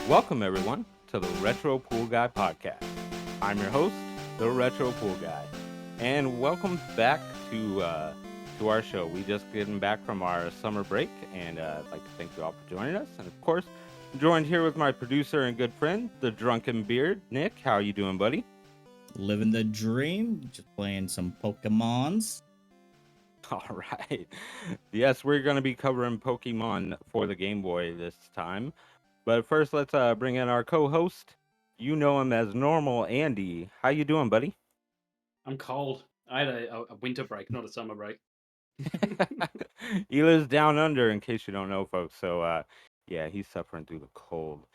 Welcome, everyone, to the Retro Pool Guy podcast. I'm your host, the Retro Pool Guy, and welcome back to our show. We just getting back from our summer break, and I'd like to thank you all for joining us. And of course, I'm joined here with my producer and good friend, the Drunken Beard, Nick. How are you doing, buddy? Living the dream, just playing some Pokemons. All right. Yes, we're going to be covering Pokemon for the Game Boy this time. But first, let's bring in our co-host. You know him as Normal Andy. How you doing, buddy? I'm cold. I had a winter break, not a summer break. He lives down under, in case you don't know, folks. So, yeah, he's suffering through the cold.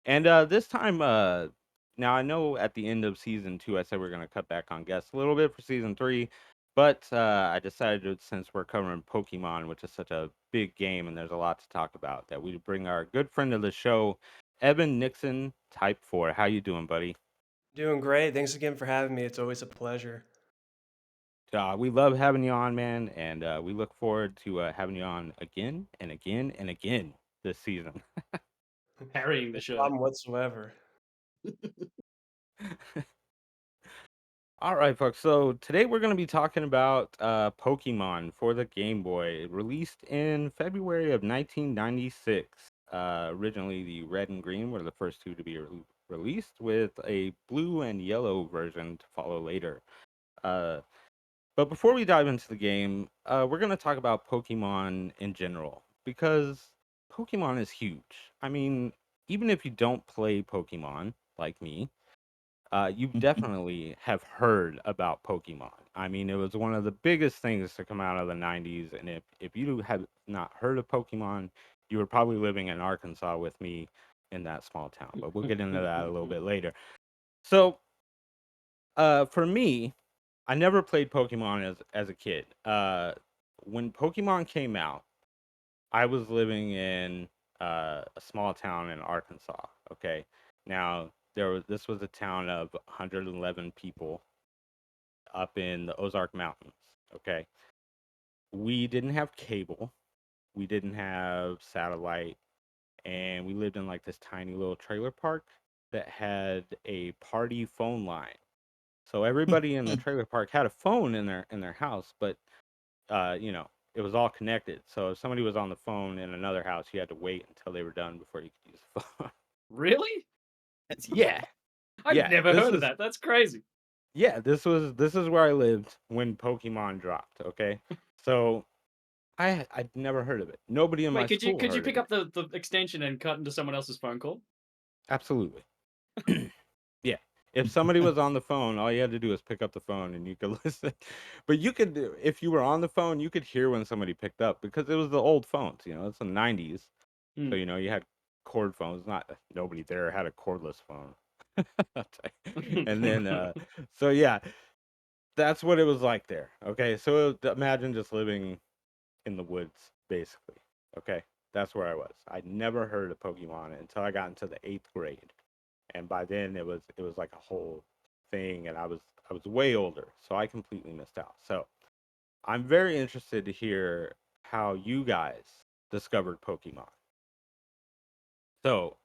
And this time, now I know at the end of season 2, I said we're gonna cut back on guests a little bit for season 3, but I decided since we're covering Pokemon, which is such a big game and there's a lot to talk about, that we bring our good friend of the show, Evan Nixon, Type 4. How you doing, buddy? Doing great. Thanks again for having me. It's always a pleasure. We love having you on, man, and we look forward to having you on again and again and again this season. Carrying the No show. problem whatsoever. All right, folks. So today we're going to be talking about Pokemon for the Game Boy, released in February of 1996. Originally, the red and green were the first two to be released, with a blue and yellow version to follow later. Uh, But before we dive into the game, we're going to talk about Pokemon in general because Pokemon is huge. I mean, even if you don't play Pokemon like me, you definitely have heard about Pokemon. I mean, it was one of the biggest things to come out of the 90s. And if you have not heard of Pokemon, you were probably living in Arkansas with me in that small town. But we'll get into that a little bit later. So, for me, I never played Pokemon as a kid. When Pokemon came out, I was living in a small town in Arkansas. Okay, now this was a town of 111 people up in the Ozark Mountains. Okay, we didn't have cable, we didn't have satellite, and we lived in like this tiny little trailer park that had a party phone line. So everybody in the trailer park had a phone in their house, but you know, it was all connected. So if somebody was on the phone in another house, you had to wait until they were done before you could use the phone. Really? Yeah, I've yeah. never heard of that. That's crazy. This is where I lived when Pokemon dropped. Okay, so I'd never heard of it. Nobody in my Wait, could you school could you heard of pick it. up the extension and cut into someone else's phone call? Absolutely. Yeah. If somebody was on the phone, all you had to do was pick up the phone and you could listen. But you could if you were on the phone, you could hear when somebody picked up because it was the old phones, you know, it's the 90s. Hmm. So, you know, you had cord phones. Not nobody there had a cordless phone. And then so yeah, that's what it was like there. Okay? So imagine just living in the woods basically. Okay? That's where I was. I'd never heard of Pokemon until I got into the 8th grade, and by then it was like a whole thing, and I was way older, so I completely missed out. So I'm very interested to hear how you guys discovered Pokemon. So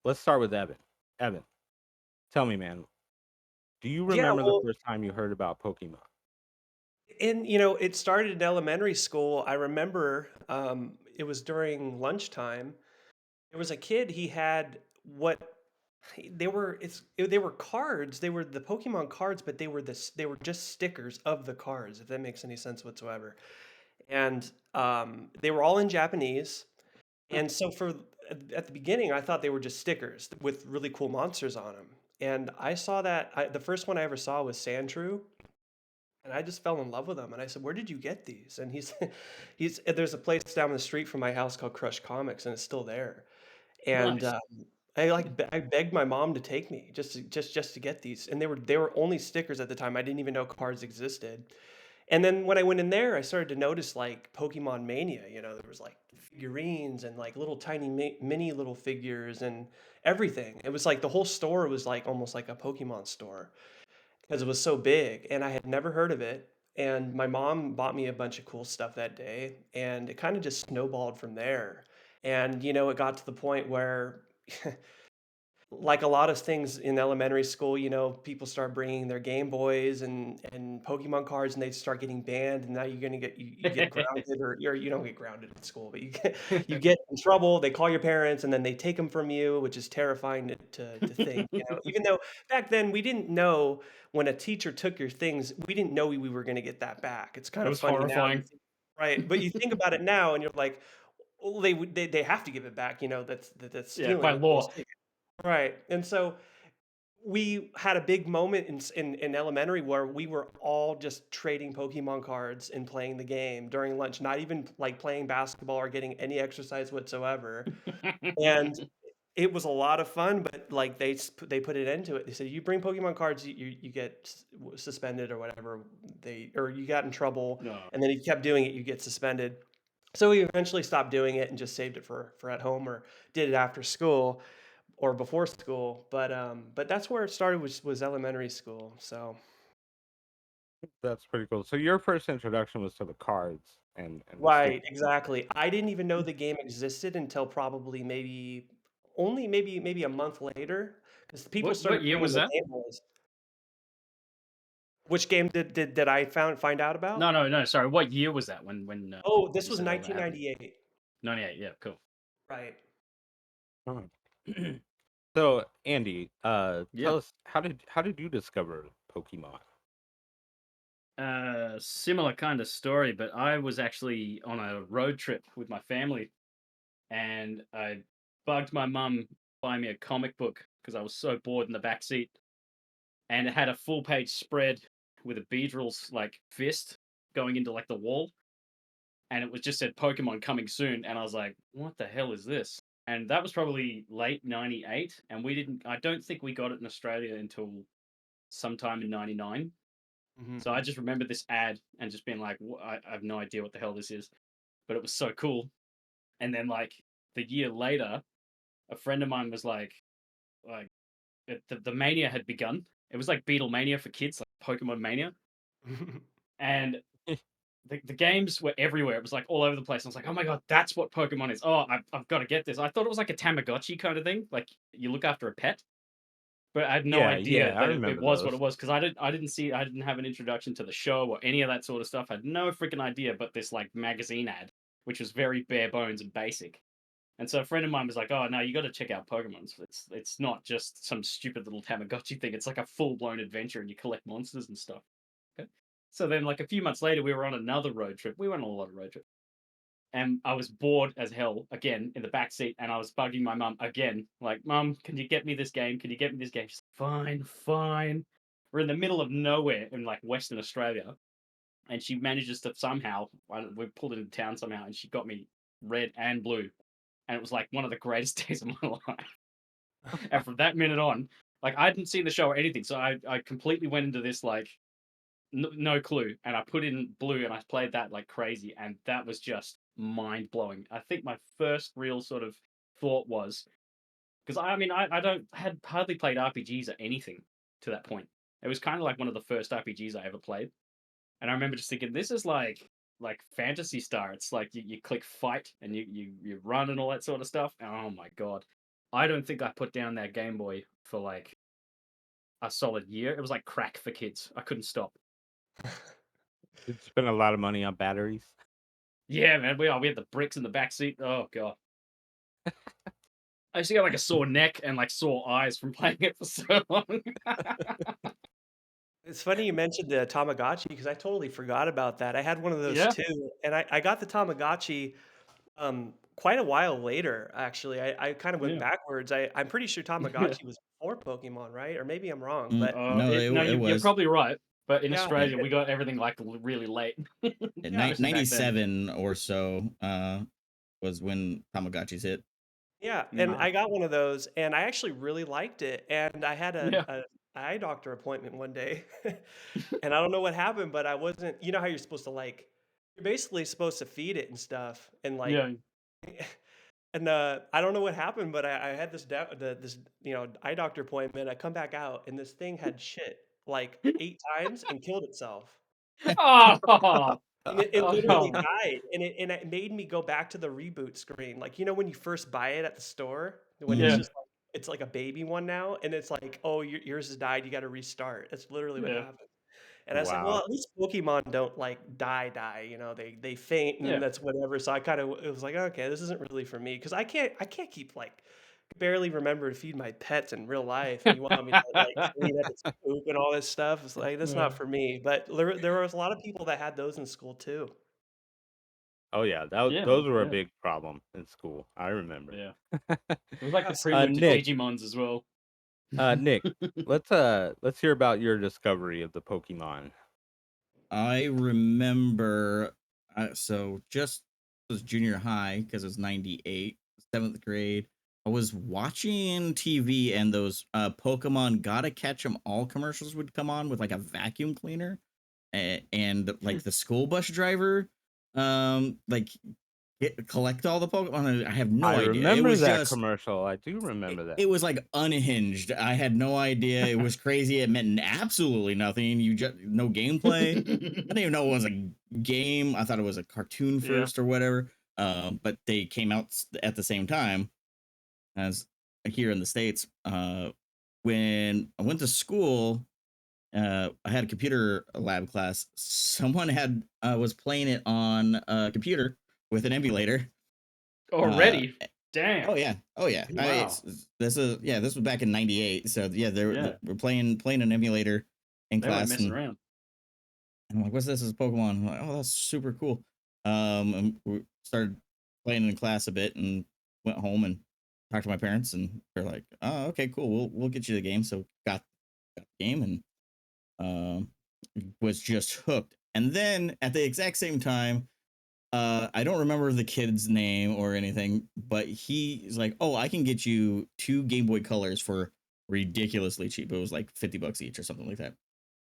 let's start with Evan, tell me, man, do you Yeah, remember the well, first time you heard about Pokemon? it started in elementary school. I remember it was during lunchtime. There was a kid, he had what they were they were cards. They were the Pokemon cards, but they were just stickers of the cards, if that makes any sense whatsoever. And they were all in Japanese. And so at the beginning, I thought they were just stickers with really cool monsters on them. And I saw the first one I ever saw was Sandshrew, and I just fell in love with him. And I said, "Where did you get these?" And he's there's a place down the street from my house called Crush Comics, and it's still there. And Nice. I begged my mom to take me just to get these, and they were only stickers at the time. I didn't even know cards existed. And then when I went in there, I started to notice like Pokemon Mania. There was like figurines and like little tiny mini little figures and everything. It was like the whole store was like almost like a Pokemon store because it was so big, and I had never heard of it. And my mom bought me a bunch of cool stuff that day, and it kind of just snowballed from there. And it got to the point where like a lot of things in elementary school, people start bringing their Game Boys and Pokemon cards, and they start getting banned, and now you're gonna you get grounded, or you don't get grounded at school, but you get in trouble. They call your parents, and then they take them from you, which is terrifying to think. Even though back then we didn't know when a teacher took your things, we didn't know we were gonna get that back. It's kind It of was funny now, horrifying. right? But you think about it now, and you're like, well, they have to give it back. That's Yeah, by stealing those law. tickets. Right. And so we had a big moment in elementary where we were all just trading Pokemon cards and playing the game during lunch, not even like playing basketball or getting any exercise whatsoever. And it was a lot of fun, but like they put it into it. They said you bring Pokemon cards, you get suspended or whatever. Or you got in trouble, No. and then if you kept doing it, you get suspended. So we eventually stopped doing it and just saved it for at home, or did it after school or before school. But that's where it started, was elementary school. So That's pretty cool. So your first introduction was to the cards and the right, stickers. exactly. I didn't even know the game existed until probably maybe a month later, because people What started year bringing was the that? Game Boys. Which game did I find out about? No. Sorry, what year was that when Oh, this you was said all that happened? 1998. 98. Yeah, cool. Right. Oh. So Andy, Yeah. tell us how did you discover Pokemon? Similar kind of story, but I was actually on a road trip with my family, and I bugged my mum buy me a comic book because I was so bored in the back seat, and it had a full page spread with a Beedrill's like fist going into like the wall, and it was just said Pokemon coming soon, and I was like, what the hell is this? And that was probably late '98, and I don't think we got it in Australia until sometime in '99. So I Mhm. just remember this ad and just being like, I have no idea what the hell this is, but it was so cool. And then like the year later, a friend of mine was like the mania had begun. It was like Beatlemania for kids, like Pokemon Mania, and the games were everywhere. It was like all over the place. I was like, oh my god, that's what Pokemon is. Oh, I've got to get this. I thought it was like a Tamagotchi kind of thing, like you look after a pet. But I had no Yeah, idea yeah, I that it remember was what those. it was because I didn't have an introduction to the show or any of that sort of stuff. I had no freaking idea, but this like magazine ad, which was very bare bones and basic. And so a friend of mine was like, "Oh no, you got to check out Pokemon. It's not just some stupid little Tamagotchi thing. It's like a full blown adventure, and you collect monsters and stuff." Okay. So then, like a few months later, we were on another road trip. We went on a lot of road trips, and I was bored as hell again in the back seat, and I was bugging my mum again, like, "Mum, can you get me this game? Can you get me this game?" She's like, "Fine, fine." We're in the middle of nowhere in like Western Australia, and she manages to somehow we pulled into town somehow, and she got me red and blue, and it was like one of the greatest days of my life. And from that minute on, like I hadn't seen the show or anything, so I completely went into this like no clue, and I put in blue and I played that like crazy, and that was just mind blowing. I think my first real sort of thought was because I mean I don't had hardly played RPGs or anything to that point. It was kind of like one of the first RPGs I ever played, and I remember just thinking this is like Fantasy Star. It's like you click fight and you run and all that sort of stuff. And oh my god, I don't think I put down that Game Boy for like a solid year. It was like crack for kids. I couldn't stop. Did you spend a lot of money on batteries? Yeah, man. We had the bricks in the back seat. Oh god. I used to get like a sore neck and like sore eyes from playing it for so long. It's funny you mentioned the Tamagotchi, because I totally forgot about that. I had one of those Yeah. too, and I got the Tamagotchi quite a while later. Actually, I kind of went Yeah. backwards. I'm pretty sure Tamagotchi was before Pokemon, right? Or maybe I'm wrong, but No, No, it you're was probably right. But in yeah, yeah, Australia, we got everything like really late, yeah, especially back then. 97 or so was when Tamagotchis hit. yeah. And No. I got one of those, and I actually really liked it. And I had Yeah. a eye doctor appointment one day, and I don't know what happened, but I wasn't. You know how you're supposed to like, you're basically supposed to feed it and stuff, and like. Yeah. And I don't know what happened, but I had this eye doctor appointment. I come back out, and this thing had shit like 8 times and killed itself. Oh. And it literally Oh. died, and it made me go back to the reboot screen. Like when you first buy it at the store, when it's Yeah. Hmm. just like it's like a baby one now, and it's like, oh, yours has died. You got to restart. That's literally what Yeah. happened. And I was like, well, Wow. at least Pokemon don't like die. You know, they faint and Yeah. that's whatever. So I kind of it was like, okay, this isn't really for me because I can't keep like barely remember to feed my pets in real life, and you want me to like clean up its poop and all this stuff. It's like that's Uh, not for me. But there was a lot of people that had those in school too. Oh yeah, Yeah, those man. were a Yeah. big problem in school. I remember. Yeah. It was like the Yes. prelude to Nick, Digimons as well. Nick, let's hear about your discovery of the Pokemon. I remember, so just was junior high because it was 98, seventh grade. I was watching TV and those Pokemon Gotta Catch 'em All commercials would come on with like a vacuum cleaner and like the school bus driver, like collect all the Pokemon. I have no I idea. It remember was that just commercial. I do it, remember that. it was like unhinged. I had no idea. It was crazy. It meant absolutely nothing. You just no gameplay. I didn't even know it was a game. I thought it was a cartoon Yeah. first or whatever. But they came out at the same time as here in the States. When I went to school, I had a computer lab class. Someone had was playing it on a computer with an emulator. Uh, Already. Damn. Oh yeah, oh yeah. Wow. This was back in '98. So yeah, Yeah. we're playing an emulator in They weren't class, messing and around. I'm like, "What's this? This is Pokemon." I'm like, "Oh, that's super cool." And we started playing in class a bit, and went home and talked to my parents, and they're like, "Oh, okay, cool. We'll get you the game." So got the game, and um, was just hooked. And then at the exact same time, I don't remember the kid's name or anything, but he's like, "Oh, I can get you 2 Game Boy Colors for ridiculously cheap. It was like $50 each or something like that."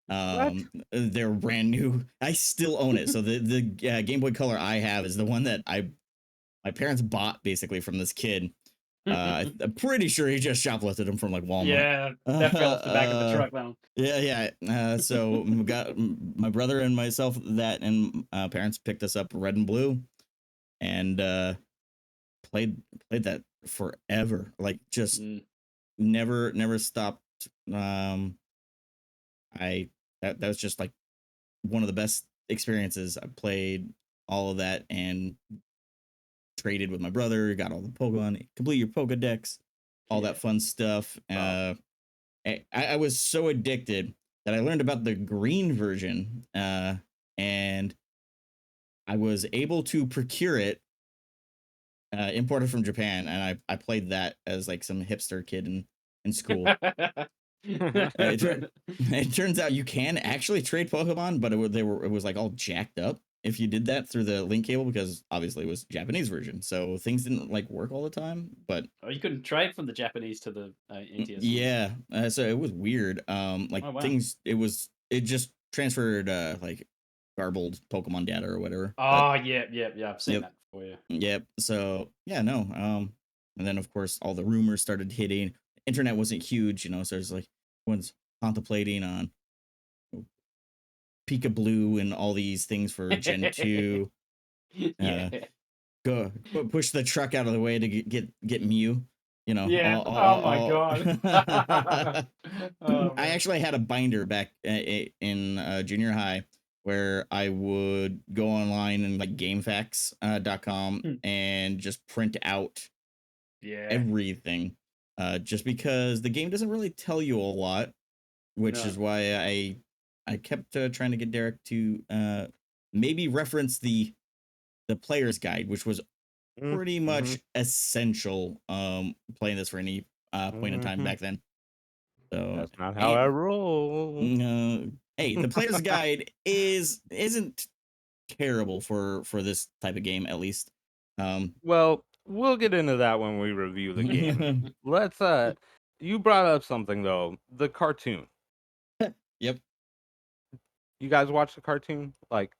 What? They're brand new. I still own it. So the Game Boy Color I have is the one that my parents bought basically from this kid. I'm pretty sure he just shoplifted them from like Walmart. Yeah, that fell off the back of the truck. That one. Yeah. So we got my brother and myself that, and parents picked us up red and blue, and played that forever. Like just Mm. never stopped. Um, I that was just like one of the best experiences. I played all of that and traded with my brother. Got all the Pokemon, complete your Pokedex, all Yeah. that fun stuff. Wow. I was so addicted that I learned about the green version, and I was able to procure it, imported from Japan, and I played that as like some hipster kid in school. It turns out you can actually trade Pokemon, but it was like all jacked up if you did that through the link cable because obviously it was Japanese version, so things didn't like work all the time. But Oh, you couldn't trade from the Japanese to the NTSC. yeah, so it was weird. Like Oh wow. things, it just transferred like garbled Pokemon data or whatever. But Oh yeah. I've seen yep, that before. Yeah. yep. So yeah, no. And then of course all the rumors started hitting. Internet wasn't huge, so it's like everyone's contemplating on Pika Blue and all these things for Gen 2. Yeah. Go push the truck out of the way to get Mew. Yeah. Oh my god. Oh I man. actually had a binder back in junior high where I would go online and like GameFAQs.com Hmm. and just print out Yeah. everything, just because the game doesn't really tell you a lot, which No. is why I kept trying to get Derek to maybe reference the player's guide, which was pretty much essential playing this for any point in time back then. So That's not how I and roll. hey, the player's guide isn't terrible for this type of game, at least. Well, we'll get into that when we review the game. Let's you brought up something though, the cartoon. Yep. You guys watch the cartoon? Like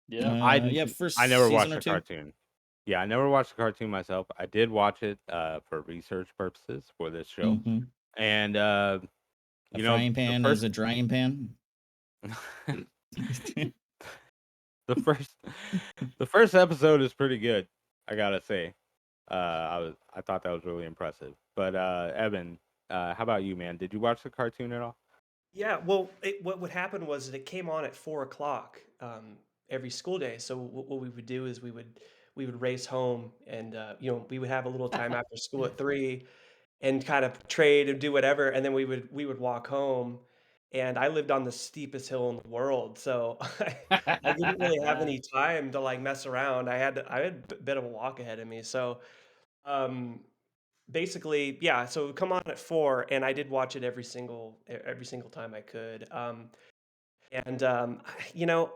Yeah. Yeah, I first never season watched or the two. cartoon. Yeah, I never watched the cartoon myself. I did watch it for research purposes for this show. Mm-hmm. And A frying the pan is first a drying pan. the first the first episode is pretty good, I gotta say. I thought that was really impressive. But Evan, how about you, man? Did you watch the cartoon at all? Yeah, well, what would happen was that it came on at 4 o'clock every school day. So what we would do is we would race home, and we would have a little time after school at 3, and kind of trade and do whatever, and then we would walk home. And I lived on the steepest hill in the world, so I didn't really have any time to like mess around. I had a bit of a walk ahead of me, so um, basically, yeah. So it would come on at 4, and I did watch it every single time I could. And you know,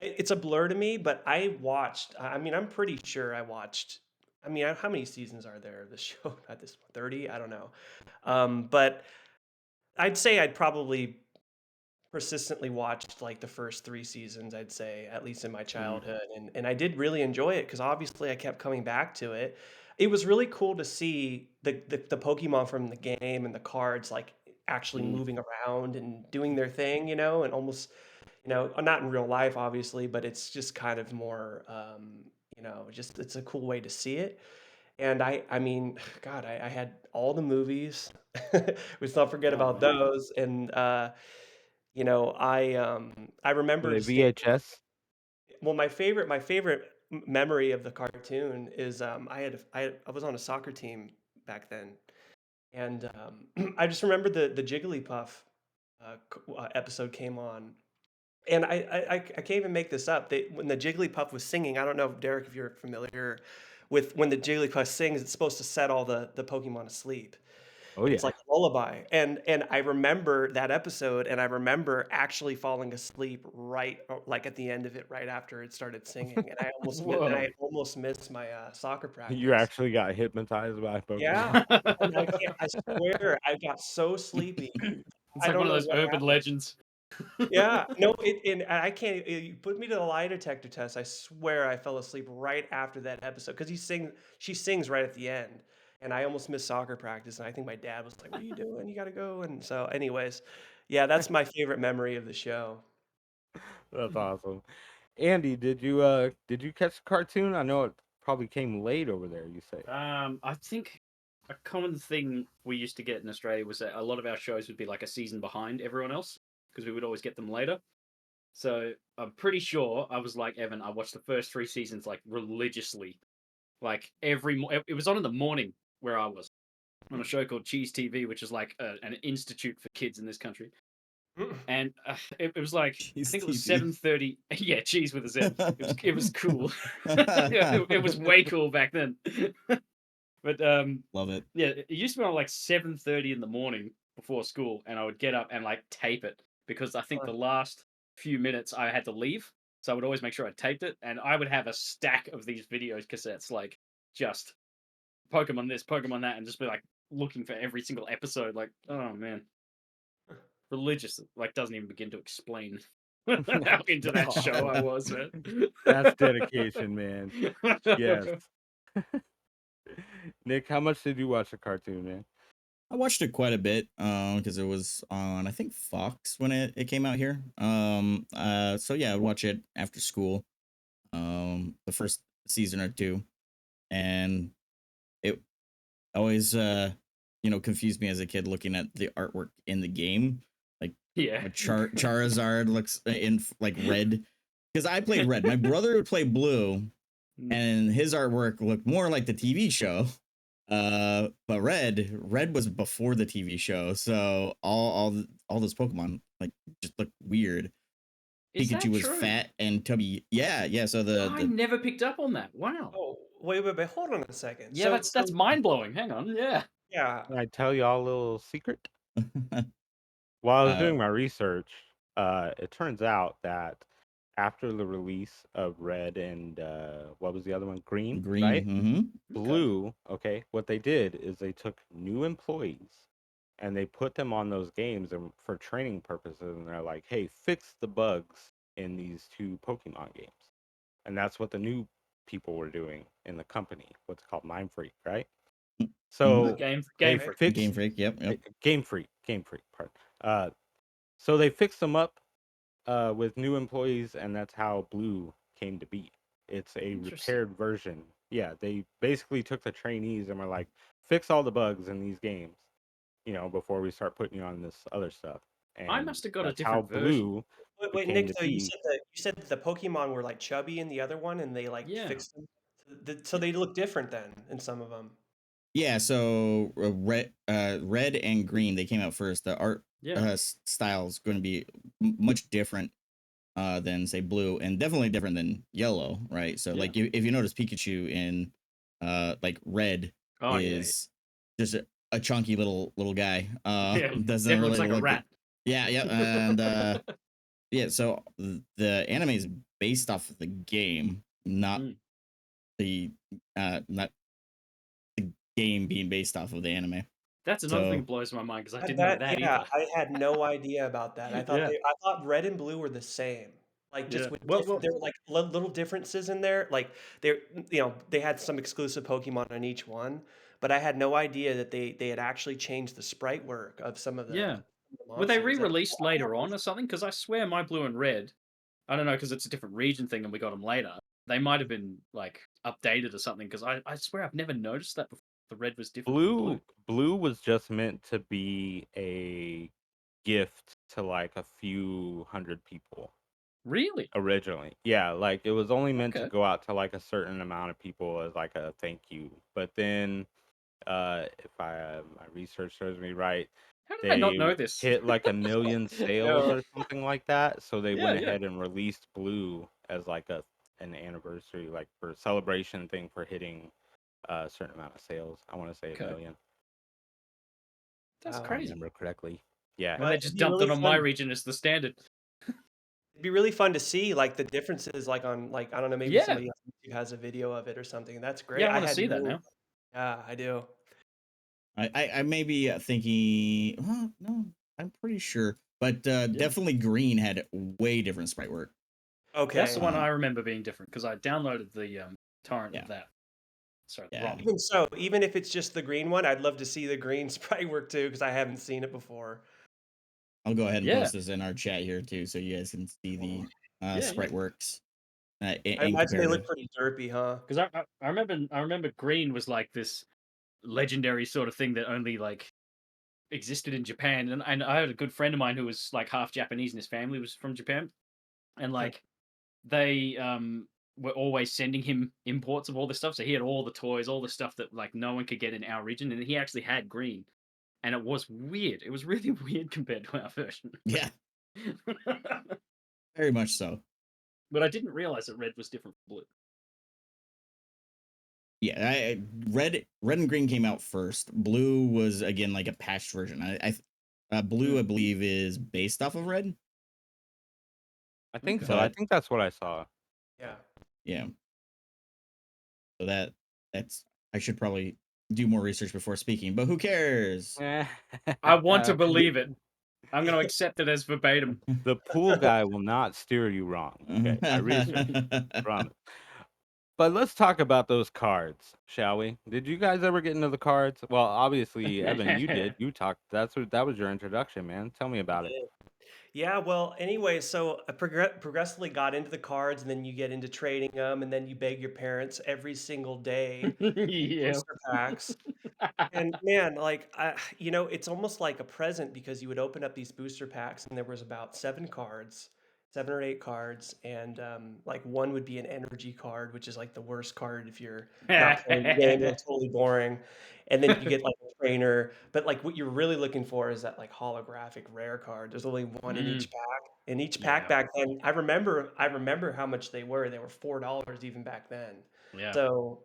it's a blur to me, but I watched. I mean, I'm pretty sure I watched. I mean, how many seasons are there of the show at this 30? I don't know. But I'd say I'd probably persistently watched like the first 3 seasons, I'd say, at least in my Mhm. childhood. And I did really enjoy it because obviously I kept coming back to it. It was really cool to see the Pokemon from the game and the cards like actually Mhm. moving around and doing their thing, and almost, not in real life, obviously, but it's just kind of more, just it's a cool way to see it. And I mean, God, I had all the movies. Let's not forget Oh about man. those. And I Were remember they staying. VHS? Well, my favorite memory of the cartoon is I was on a soccer team back then, and I just remember the Jigglypuff episode came on, and I can't even make this up. When the Jigglypuff was singing, I don't know, Derek, if you're familiar with when the Jigglypuff sings, it's supposed to set all the Pokemon asleep. Oh It's yeah. like a lullaby, and I remember that episode, and I remember actually falling asleep right, like at the end of it, right after it started singing, and I Whoa. almost missed my soccer You practice. actually got hypnotized by Yeah, Pokemon? and I can't. I swear, I got so sleepy. It's I like don't one of know those what urban happened. legends. Yeah, no, and I can't. You put me to the lie detector test. I swear I fell asleep right after that episode because she sings right at the end, and I almost missed soccer practice. And I think my dad was like, "What are you doing? You got to go." And so, anyways, yeah, that's my favorite memory of the show. That's awesome. Andy, did you catch the cartoon? I know it probably came late over there, you say. I think a common thing we used to get in Australia was that a lot of our shows would be like a season behind everyone else because we would always get them later. So I'm pretty sure I was like Evan. I watched the first 3 seasons like religiously, like it was on in the morning where I was on a show called Cheese TV, which is like an institute for kids in this country. And it was like I Cheese think it was TV. 7:30. Yeah, cheese with a Z. It was cool. It was way cool back then. But Love it. yeah, it used to be on like 7:30 in the morning before school, and I would get up and like tape it because I think the last few minutes I had to leave, so I would always make sure I taped it, and I would have a stack of these videos cassettes, like just Pokemon this, Pokemon that, and just be like looking for every single episode. Like, oh man, religious. Like, doesn't even begin to explain how into that show I was, man. That's dedication, man. Yes. Nick, how much did you watch the cartoon, man? I watched it quite a bit because it was on I think Fox when it came out here. So yeah, I'd watch it after school. The first season or two, and it always confused me as a kid looking at the artwork in the game, like Yeah. how Charizard looks in like red, because I played red. My brother would play blue, and his artwork looked more like the TV show. But red was before the TV show, so all those Pokemon like just look weird. Is Pikachu that was true? fat and tubby. Yeah. So I never picked up on that. Wow. Oh, wait, hold on a second. Yeah, that's mind blowing. Hang on. Yeah. Yeah. Can I tell y'all a little secret? While I was uh, doing my research, it turns out that after the release of Red and what was the other one? Green, green. right? Okay. Blue, okay, what they did is they took new employees and they put them on those games and for training purposes, and they're like, hey, fix the bugs in these two Pokemon games. And that's what the new people were doing in the company, what's called Mind Freak, right? Mm-hmm. So Game they Freak. Game fixed Freak. Yep. Game Freak, pardon. So they fixed them up with new employees, and that's how Blue came to be. It's a Interesting. repaired version Yeah, they basically took the trainees and were like, fix all the bugs in these games, before we start putting you on this other stuff. I And must have got a that's how different version. Blue Wait, became Nick. to So be. you said that the Pokemon were like chubby in the other one, and they like Yeah. fixed them. So they look different then in some of them. Yeah, so red and green, they came out first. The art Yeah. style is going to be much different than say blue, and definitely different than yellow, right? So Yeah. like if you notice Pikachu in like red Oh yeah. is just a chunky little guy. Yeah. Doesn't It really looks like a look rat. yeah, and yeah, so the anime is based off of the game, not Mm. not the game being based off of the anime. That's another thing So that blows my mind because I didn't know that Yeah, either. I had no idea about that. Yeah. I thought red and blue were the same. Like just Yeah. with Well, there were like little differences in there. Like they had some exclusive Pokemon on each one, but I had no idea that they had actually changed the sprite work of some of yeah. the Were they monsters. re-released later on or something? Because I swear my blue and red, I don't know, because it's a different region thing and we got them later. They might have been like updated or something. Because I swear I've never noticed that before. The red was different from blue. Blue was just meant to be a gift to like a few hundred people Really? originally. Yeah, like it was only meant to Okay. go out to like a certain amount of people as like a thank you. But then, if my research serves me right, How did I not they know this? hit like 1 million sales Yeah. or something like that. So they went Yeah. ahead and released Blue as like an anniversary, like for celebration thing for hitting a certain amount of sales. I want to say Okay. 1 million, That's if I crazy. remember correctly. Yeah. And they It'd just be dumped it really on my fun. region as the standard. It'd be really fun to see like the differences, like on like I don't know, maybe Yeah. somebody on YouTube has a video of it or something. That's great. Yeah, I I want to had see that no. now. Yeah, I do. I may be thinking, no, I'm pretty sure, but definitely green had way different sprite work. That's the Okay. one I remember being different because I downloaded the torrent Yeah. of that. Sorry, the Yeah. ROM. Even so, even if it's just the green one, I'd love to see the green sprite work too because I haven't seen it before. I'll go ahead and Yeah. post this in our chat here too, so you guys can see the Yeah, sprite works I in imagine they look comparative. pretty derpy, huh? Because I remember green was like this legendary sort of thing that only like existed in Japan, and I had a good friend of mine who was like half Japanese and his family was from Japan, and like they were always sending him imports of all this stuff, so he had all the toys, all the stuff that like no one could get in our region, and he actually had green, and it was weird. It was really weird compared to our version. Yeah, very much so. But I didn't realize that red was different from blue. Yeah, red and green came out first. Blue was again like a patched version. Blue, I believe, is based off of red. I think Okay. so. I But think that's what I saw. Yeah. yeah, so that's I should probably do more research before speaking. But who cares? I want to believe it. I'm going to accept it as verbatim. The pool guy will not steer you wrong. Okay, I researched. Promise. But let's talk about those cards, shall we? Did you guys ever get into the cards? Well, obviously, Evan, you did. You talked. That was your introduction, man. Tell me about it. Yeah, well, anyway, so I progressively got into the cards, and then you get into trading them, and then you beg your parents every single day Yeah. booster packs. And man, like it's almost like a present because you would open up these booster packs, and there was about 7 cards, 7 or 8 cards, and like one would be an energy card, which is like the worst card if you're not playing the game. It's totally boring. And then you get like a trainer, but like what you're really looking for is that like holographic rare card. There's only one in each pack. In each pack Yeah. back then, I remember how much they were. They were $4 even back then. Yeah. So,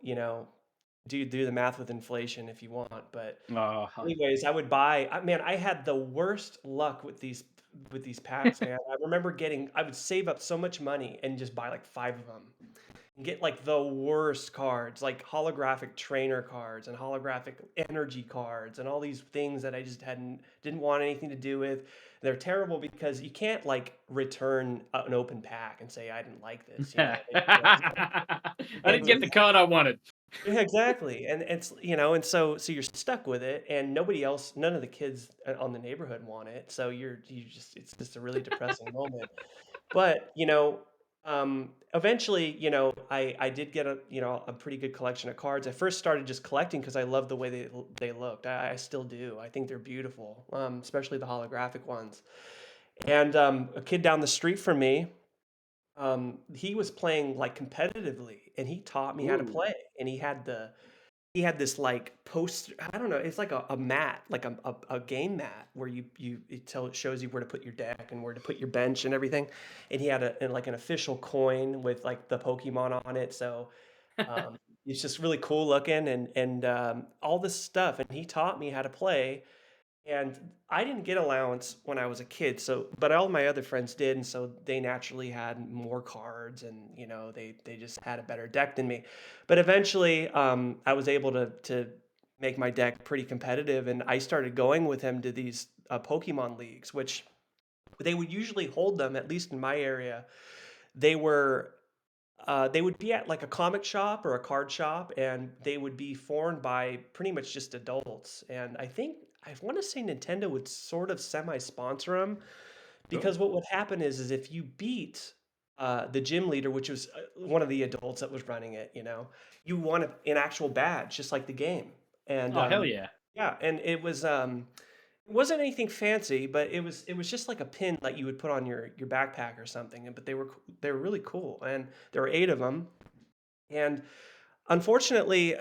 do the math with inflation if you want, but Oh, anyways, man, I had the worst luck with these packs, man. I would save up so much money and just buy like 5 of them and get like the worst cards, like holographic trainer cards and holographic energy cards and all these things that I just didn't want anything to do with. They're terrible because you can't like return an open pack and say I didn't like this, I didn't And get the card I wanted. yeah, exactly. And it's and so you're stuck with it, and none of the kids on the neighborhood want it. So you just it's just a really depressing moment. But Eventually, I did get a pretty good collection of cards. I first started just collecting because I love the way they looked. I still do. I think they're beautiful, especially the holographic ones. And a kid down the street from me, he was playing like competitively, and he taught me how to Ooh. play. And he had this like poster. I don't know. It's like a mat, like a game mat where it shows you where to put your deck and where to put your bench and everything. And he had like an official coin with like the Pokemon on it. So it's just really cool looking and all this stuff. And he taught me how to play. And I didn't get allowance when I was a kid, but all my other friends did, and so they naturally had more cards, and they just had a better deck than me. But eventually, I was able to make my deck pretty competitive, and I started going with him to these Pokemon leagues, which they would usually hold them, at least in my area. They were they would be at like a comic shop or a card shop, and they would be formed by pretty much just adults. And I want to say Nintendo would sort of semi-sponsor them Oh. because what would happen is if you beat the gym leader, which was one of the adults that was running it, you won an actual badge, just like the game. And Oh, hell yeah. yeah, and it wasn't anything fancy, but it was just like a pin that you would put on your backpack or something. But they were really cool, and there were 8 of them. And unfortunately,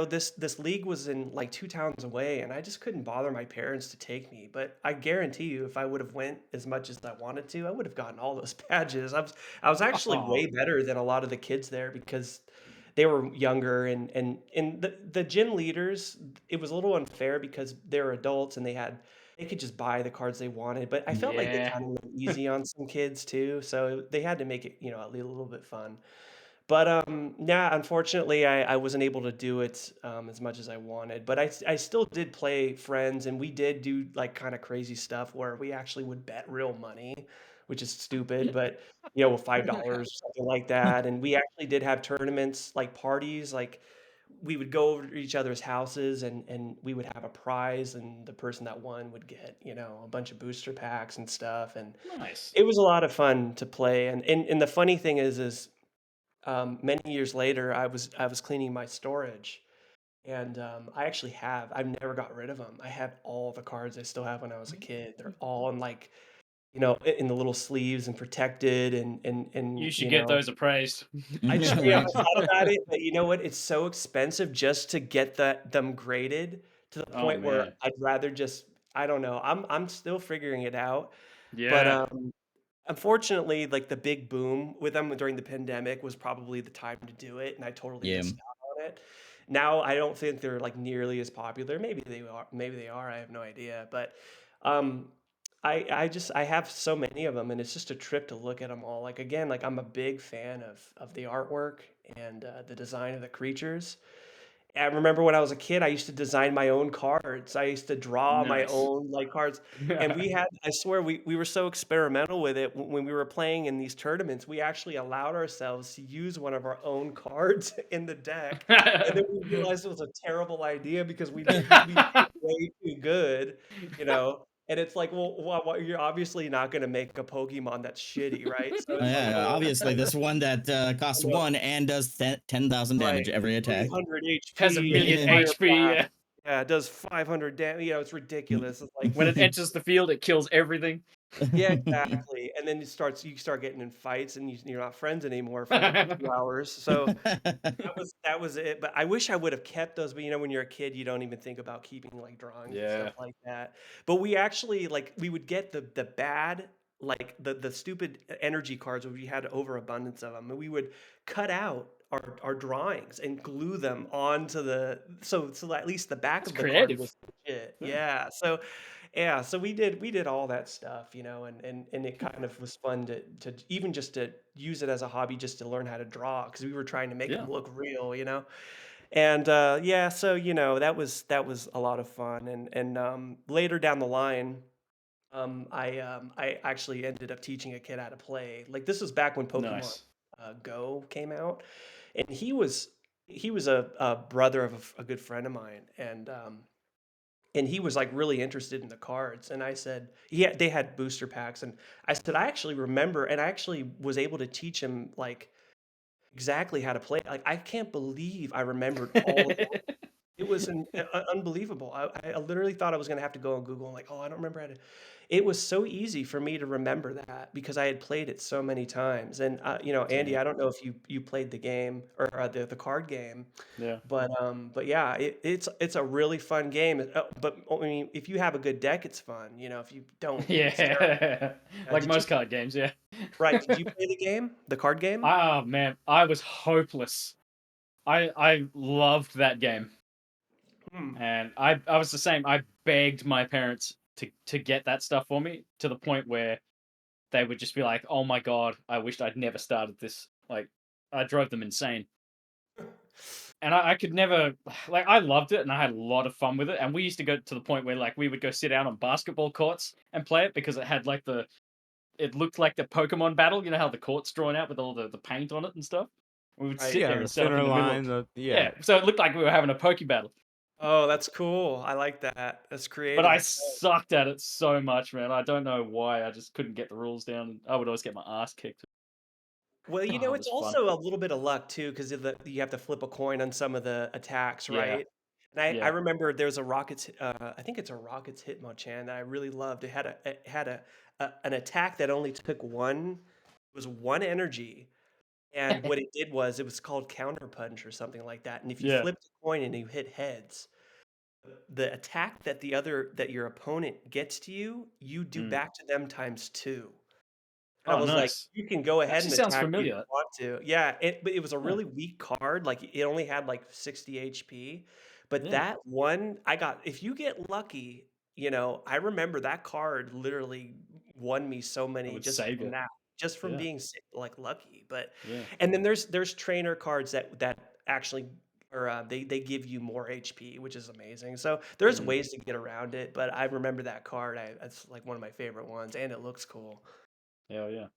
this league was in like 2 towns away, and I just couldn't bother my parents to take me. But I guarantee you, if I would have went as much as I wanted to, I would have gotten all those badges. I was actually Oh, way better than a lot of the kids there because they were younger, and the gym leaders, it was a little unfair because they're adults and they could just buy the cards they wanted. But I felt like they yeah. kind of went easy on some kids too, so they had to make it, at least a little bit fun. But yeah, unfortunately, I wasn't able to do it as much as I wanted. But I still did play friends, and we did do like kind of crazy stuff where we actually would bet real money, which is stupid, but with $5 or something like that. And we actually did have tournaments, like parties, like we would go over to each other's houses, and we would have a prize, and the person that won would get a bunch of booster packs and stuff. And Nice. it was a lot of fun to play. And the funny thing is many years later, I was cleaning my storage, and I've never got rid of them. I have all the cards I still have when I was a kid. They're all in like in the little sleeves and protected, and You should get those appraised. I Right. thought about it, but you know what? It's so expensive just to get them graded to the Oh, point where man. I'd rather just I don't know. I'm still figuring it out, but Yeah. unfortunately, like the big boom with them during the pandemic was probably the time to do it, and I totally Yeah. missed out on it. Now I don't think they're like nearly as popular. Maybe they are. Maybe they are. I have no idea. But um, I have so many of them, and it's just a trip to look at them all. Like again, like I'm a big fan of the artwork and the design of the creatures. I remember when I was a kid, I used to design my own cards. I used to draw my Nice. own like cards. And I swear we were so experimental with it when we were playing in these tournaments. We actually allowed ourselves to use one of our own cards in the deck. And then we realized it was a terrible idea because we made it way too good, you know. And it's like, well, you're obviously not going to make a Pokemon that's shitty, right? So it's like, Yeah, well, obviously this one that costs you know, 1 and does 10,000 right, damage every attack. 300 Has a HP and million Yeah. fire HP. blast. Yeah. Yeah, it does 500 damage. It's ridiculous. It's like, When it enters the field, it kills everything. yeah, exactly. And then you start getting in fights, and you're not friends anymore for like 2 hours. So that was it. But I wish I would have kept those. But when you're a kid, you don't even think about keeping like drawings and Yeah. stuff like that. But we actually like we would get the bad like the stupid energy cards where we had overabundance of them, and we would cut out our drawings and glue them onto so at least the back It's of the card creative. was legit. Yeah. Yeah, so we did all that stuff, and it kind of was fun to even just to use it as a hobby, just to learn how to draw because we were trying to make them Yeah. look real. And yeah, so that was a lot of fun, and later down the line, I actually ended up teaching a kid how to play. Like this was back when Pokemon Nice. Go came out, and he was a brother of a good friend of mine, and and he was like really interested in the cards. And I said, they had booster packs, and I said, I actually remember, and I actually was able to teach him like exactly how to play. Like I can't believe I remembered all of that. It was unbelievable. I literally thought I was going to have to go on Google and like, oh, I don't remember how to. It was so easy for me to remember that because I had played it so many times. And Andy, Yeah. I don't know if you played the game or the card game, Yeah. but yeah, it's a really fun game. But I mean, if you have a good deck, it's fun. If you don't, it's terrible. Yeah. Like Did you most card games, yeah. right? Did you play the game, the card game? Oh man, I was hopeless. I loved that game. Hmm. And I was the same. I begged my parents to get that stuff for me to the point where they would just be like, "Oh my god, I wished I'd never started this." Like I drove them insane. And I could never like I loved it and I had a lot of fun with it. And we used to go to the point where like we would go sit out on basketball courts and play it because it had like it looked like the Pokemon battle, you know how the court's drawn out with all the paint on it and stuff? We would Right. sit Yeah, there the and set up in center the middle line. yeah, so it looked like we were having a Poke battle. Oh, that's cool. I like that. That's But creative I as hell. sucked at it so much, man. I don't know why. I just couldn't get the rules down. I would always get my ass kicked. Well, Oh, it it's was fun. also a little bit of luck too, because you have to flip a coin on some of the attacks, Yeah, right? And I yeah. remember there's a Rockets, I think it's a Rockets Hitmonchan that I really loved. It had an attack that only took it was one energy, and what it did was it was called Counter Punch or something like that. And if you Yeah. flipped a coin and you hit heads, the attack that your opponent gets to you, you do Mm. back to them times two. And I Oh, was like, nice. you can go ahead Actually and sounds attack me if you familiar. want to. Yeah, but it was a Yeah, really weak card. Like it only had like 60 HP. But yeah. that one, if you get lucky, I remember that card literally won me so I many would just save from it. that, just from Yeah, being like lucky. yeah. And then there's trainer cards that actually or they give you more HP, which is amazing. So there's Mm. ways to get around it, but I remember that card. That's like one of my favorite ones, and it looks cool. Hell yeah.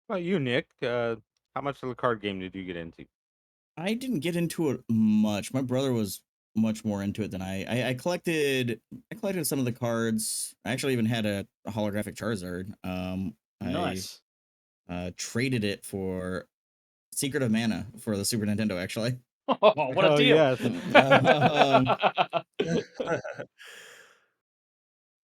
How about you, Nick? How much of the card game did you get into? I didn't get into it much. My brother was much more into it than I collected some of the cards. I actually even had a holographic Charizard. I Nice. traded it for Secret of Mana for the Super Nintendo, actually. Oh, what a Oh deal. yes.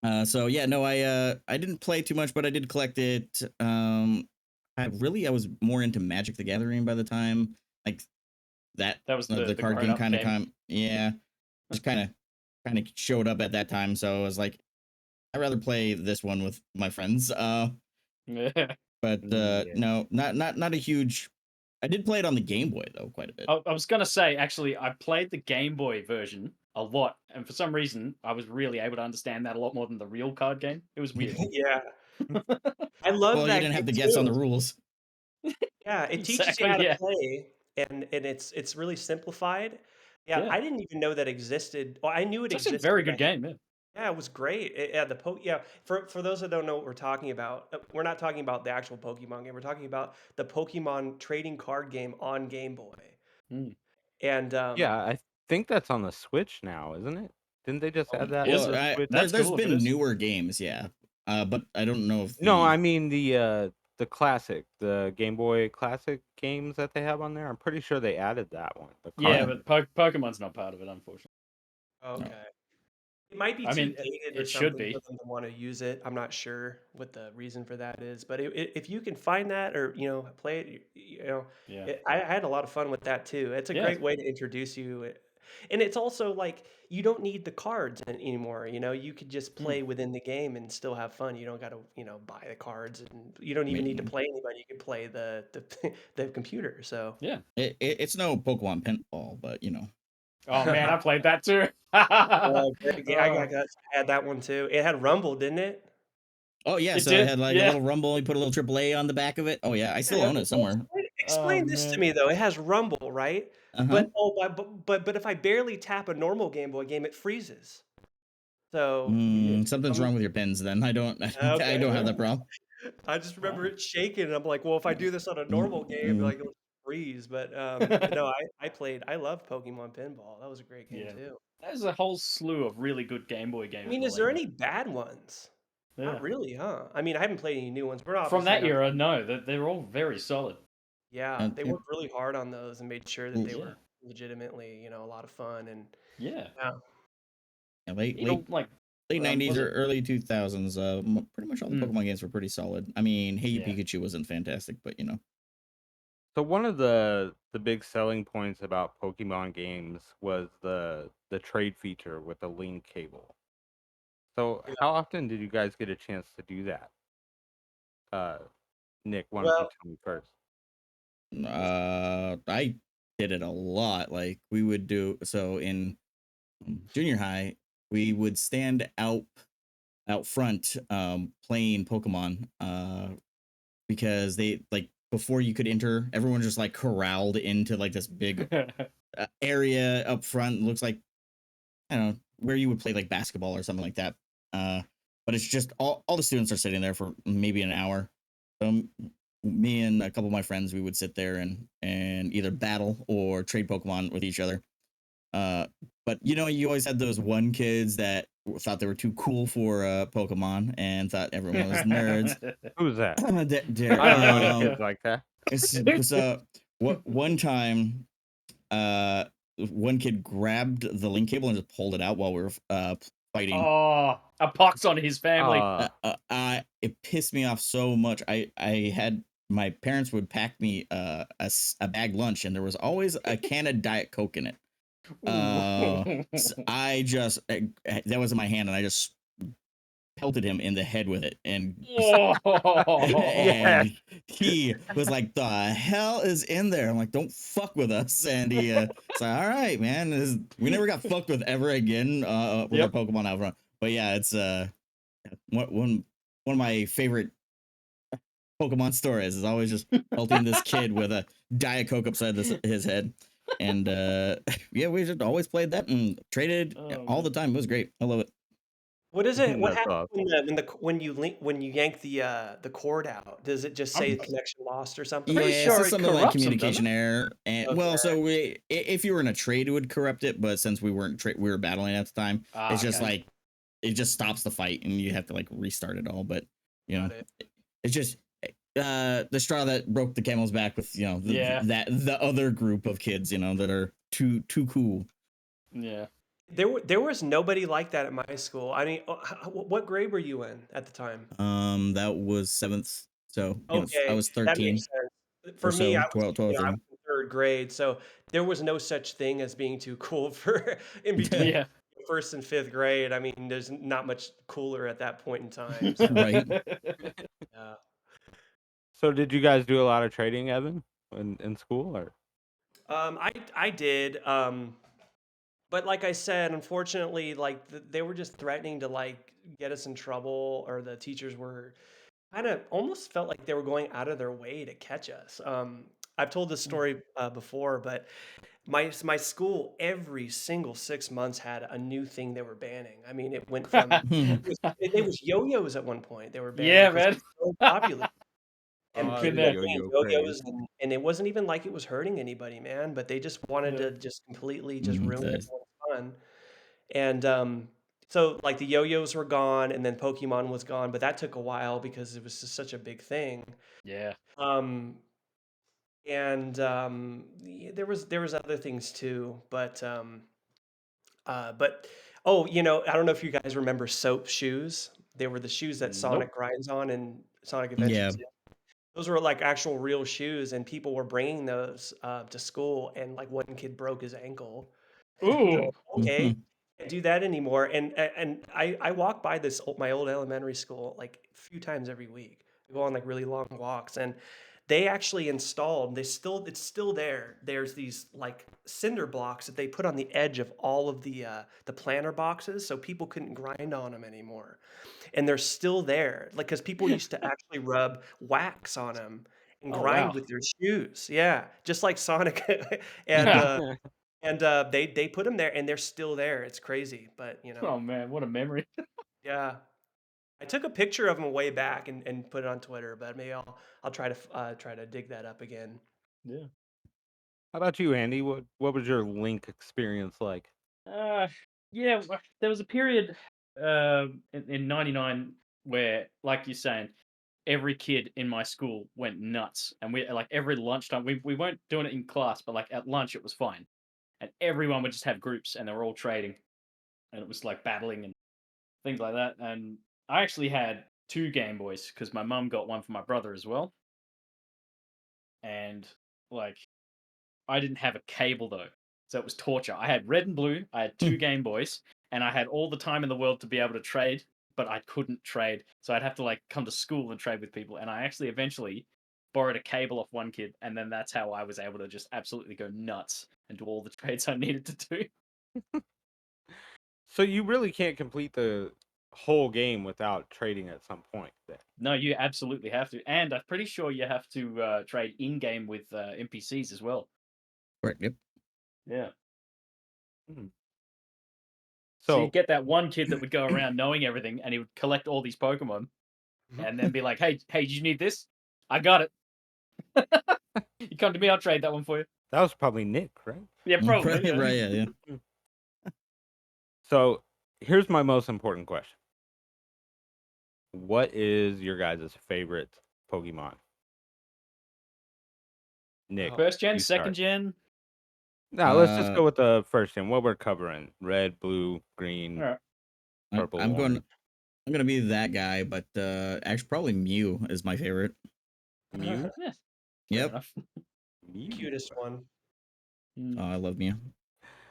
Um, so yeah, no, I didn't play too much, but I did collect it. I was more into Magic the Gathering by the time, like that That was the the card game grown-up kind of game. yeah, just kind of showed up at that time. So I was like, I'd rather play this one with my friends. Yeah. But Yeah. no, not a huge. I did play it on the Game Boy though, quite a bit. I was gonna say, actually, I played the Game Boy version a lot, and for some reason, I was really able to understand that a lot more than the real card game. It was weird. Yeah. I love Well, you that didn't have game to guess on the too. rules. Yeah, it teaches you Exactly, how to yeah. play, and it's really simplified. Yeah, Yeah. I didn't even know that existed. Well, I knew it It's actually a existed, very but good game, yeah. yeah, it was great. Yeah, yeah. For those that don't know what we're talking about, we're not talking about the actual Pokemon game. We're talking about the Pokemon trading card game on Game Boy. Mm. And Yeah, I think that's on the Switch now, isn't it? Didn't they just oh, add that Is to Well, the it? Switch? That's there's cool if it been is. newer games, yeah. But I don't know if No, I the mean the classic, the Game Boy Classic games that they have on there. I'm pretty sure they added that one, the Yeah, card. yeah. but Pokemon's not part of it, unfortunately. No. okay. It might be I too mean, dated or it should something be. for them to want to use it. I'm not sure what the reason for that is, but if you can find that or play it, Yeah. I had a lot of fun with that too. It's a Yeah. great way to introduce you, and it's also like you don't need the cards anymore. You could just Mm. play within the game and still have fun. You don't got to buy the cards, and you don't even need to Me- play anybody. You can play the the computer. So. Yeah. it's no Pokemon Pinball, but Oh man, I played that too. Great game. Oh, I had that one too. It had Rumble, didn't it? Oh yeah, it so it did? had like a Yeah. little Rumble. You put a little AAA on the back of it. Oh yeah, I still own it Well, somewhere. Oh explain this to man. me though. It has Rumble, right? Uh-huh. But if I barely tap a normal Game Boy game, it freezes. So Something's wrong with your pins. Then I don't I okay. don't have that problem. I just remember Wow. it shaking, and I'm like, well, if I do this on a normal game, Mm, like it'll breeze. But no, I love Pokemon Pinball. That was a great game Yeah. too. There's a whole slew of really good Game Boy I games mean, in the is there late any bad ones? Yeah. Not really, huh? I mean, I haven't played any new ones. We're From obviously that not. era, no, they're all very solid. Yeah, they worked really hard on those and made sure that they Yeah. were legitimately, a lot of fun. And Yeah. yeah, Yeah, late You know, late like late 90s was or it? early 2000s. Pretty much all the Mm, Pokemon games were pretty solid. I mean, Hey You yeah. Pikachu wasn't fantastic, but So one of the big selling points about Pokemon games was the trade feature with the link cable. So yeah. how often did you guys get a chance to do that? Uh, Nick, why don't you Well, tell me first? I did it a lot. Like we would do so in junior high, we would stand out front playing Pokemon because they like before you could enter, everyone just like corralled into like this big area up front. Looks like I don't know where you would play like basketball or something like that. Uh, but it's just all the students are sitting there for maybe an hour. Um, Me and a couple of my friends, we would sit there and either battle or trade Pokemon with each other. Uh, but you always had those one kids that thought they were too cool for Pokemon and thought everyone was nerds. Who's that? There, I don't know any kids like that. so what one time uh one kid grabbed the link cable and just pulled it out while we were fighting. Oh, a pox on his family. It pissed me off so much. I had my parents would pack me a bag lunch and there was always a can of Diet Coke in it. I just that was in my hand and I just pelted him in the head with it and Yes. and he was like, the hell is in there? I'm like, don't fuck with us. And he said, all right, man. We never got fucked with ever again with Yep. our Pokemon out front. But yeah, it's one of my favorite Pokemon stories is always just pelting this kid with a Diet Coke upside his head. And yeah, we just always played that and traded all the time. It was great. I love it. what is it? What That's happens awesome. when you yank the cord out? Does it just say I'm connection lost or something Yeah, like pretty it's sure just it something like corrupts them, doesn't communication it? error. And Okay. well, so if you were in a trade, it would corrupt it. But since we weren't we were battling at the time, it's just Okay. like it just stops the fight, and you have to like restart it all. But Got it. it's just the straw that broke the camel's back with Yeah. the other group of kids that are too cool. Yeah. There was nobody like that at my school. I mean, what grade were you in at the time? That was seventh, so I Okay, was that 13 makes sense. or For me, so, 12, I 13. was in third grade, so there was no such thing as being too cool for in between Yeah. first and fifth grade. I mean, there's not much cooler at that point in time. So Right. yeah. So did you guys do a lot of trading, Evan, in school or? I did. But like I said, unfortunately, like they were just threatening to like get us in trouble, or the teachers were kind of almost felt like they were going out of their way to catch us. I've told this story before, but my school every single 6 months had a new thing they were banning. I mean, it went from it was yo-yos at one point they were banning Yeah, because it man. was so popular. And Oh, Been the people were there. getting yo-yo craze. yo-yos, and it wasn't even like it was hurting anybody, man. But they just wanted Yeah. to just completely just ruin The everyone's fun. And so like the yo-yos were gone, and then Pokemon was gone, but that took a while because it was just such a big thing. Yeah. Um, and there was other things too, but oh, I don't know if you guys remember Soap shoes. They were the shoes that Nope. Sonic rides on in Sonic Adventure yeah. 2. Those were like actual real shoes, and people were bringing those to school, and like one kid broke his ankle. So, Ooh. okay, can't do that anymore. And I walk by my old elementary school like a few times every week. I go on like really long walks, and they actually installed. It's still there. There's these like cinder blocks that they put on the edge of all of the planter boxes, so people couldn't grind on them anymore. And they're still there, like because people used to actually rub wax on them and Oh grind wow. with their shoes. Yeah, just like Sonic, and they put them there, and they're still there. It's crazy, but Oh man, what a memory. yeah. I took a picture of them way back and put it on Twitter, but maybe I'll try to dig that up again. Yeah. How about you, Andy? What was your Link experience like? Uh, yeah, there was a period in '99 where, like you're saying, every kid in my school went nuts, and we like every lunchtime we weren't doing it in class, but like at lunch it was fine, and everyone would just have groups, and they were all trading, and it was like battling and things like that. And I actually had two Game Boys because my mum got one for my brother as well, and like I didn't have a cable though, so it was torture. I had red and blue. I had two Game Boys, and I had all the time in the world to be able to trade, but I couldn't trade, so I'd have to like come to school and trade with people. And I actually eventually borrowed a cable off one kid, and then that's how I was able to just absolutely go nuts and do all the trades I needed to do. So you really can't complete the whole game without trading at some point. Then. No, you absolutely have to, and I'm pretty sure you have to trade in game with NPCs as well. Correct. Yep. Yeah. Hmm. So So you get that one kid that would go around knowing everything, and he would collect all these Pokemon, and then be like, "Hey, do you need this? I got it. You come to me, I'll trade that one for you." that was probably Nick, right? Yeah, probably. Right. Yeah. Right. Yeah. Yeah. So here's my most important question: what is your guys' favorite Pokemon? Nick, Oh, First gen, you second start. gen. Now let's just Uh, go with the first gen. What we're covering: red, blue, green, All right. purple, I'm orange, gonna be that guy, but actually probably Mew is my favorite. Mew. Yeah, fair Yep. enough. Mew. cutest one. Oh, I love Mew.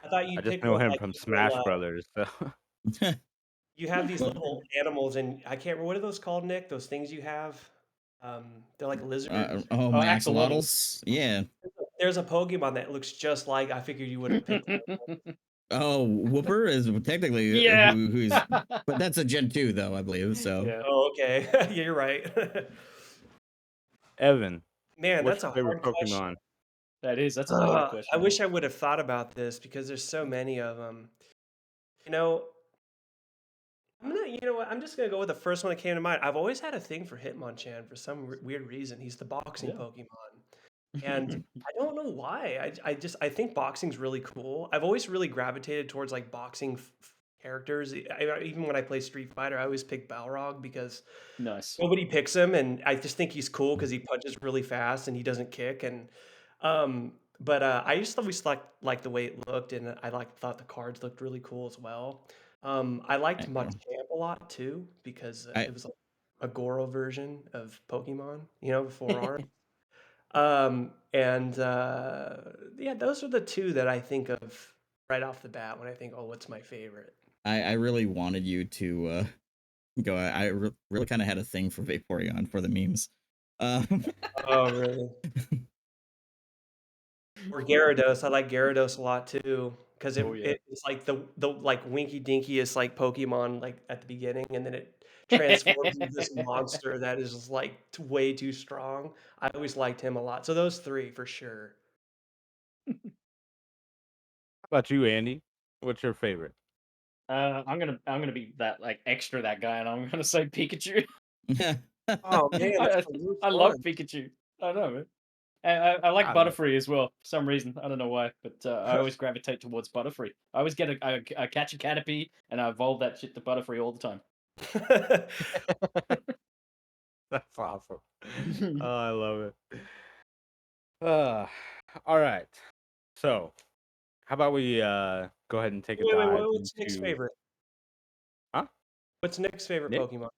I thought I you'd just pick know one him like from the little, Smash Brothers. So you have these Well, little animals, and I can't remember what are those called, Nick? Those things you have. They're like lizards. oh, Oh, my axolotls. axolotls. Yeah. There's a Pokemon that looks just like. I figured you would have picked one. Oh, Whooper is technically Yeah. who's, but that's a Gen 2 though, I believe. So Yeah. Oh, okay. Yeah, you're right. Evan, Man, what's that's your a favorite hard question. Pokemon? That's a loaded I question. wish I would have thought about this because there's so many of them. You know, you know what? I'm just gonna go with the first one that came to mind. I've always had a thing for Hitmonchan for some weird reason. He's the boxing Yeah. Pokemon, and I don't know why. I think boxing's really cool. I've always really gravitated towards like boxing characters. Even when I play Street Fighter, I always pick Balrog because Nice. nobody picks him, and I just think he's cool because he punches really fast and he doesn't kick. And I just always like the way it looked, and I thought the cards looked really cool as well. I liked I, Machamp a lot too because I it was like a Goro version of Pokemon, you know, 4 arms. Yeah, those are the two that I think of right off the bat when I think, oh, what's my favorite? I really wanted you to go. Really kind of had a thing for Vaporeon for the memes. Oh, really? Or Gyarados. I like Gyarados a lot too because Oh yeah. it's like the like Winky Dinkiest like Pokemon like at the beginning, and then it transforms into this monster that is just like way too strong. I always liked him a lot. So those three for sure. How about you, Andy? What's your favorite? I'm gonna be that like extra that guy, and I'm gonna say Pikachu. Oh man, that's I, really I love fun. Pikachu. I know, man. And I like I love Butterfree as well for some reason. I don't know why, but I always gravitate towards Butterfree. I always get a catch a Caterpie, and I evolve that shit to Butterfree all the time. That's awesome. Oh, I love it. Uh, all right. So, how about we go ahead and take a Wait, dive what's Nick's into favorite? huh? What's Nick's favorite Nick? Pokemon?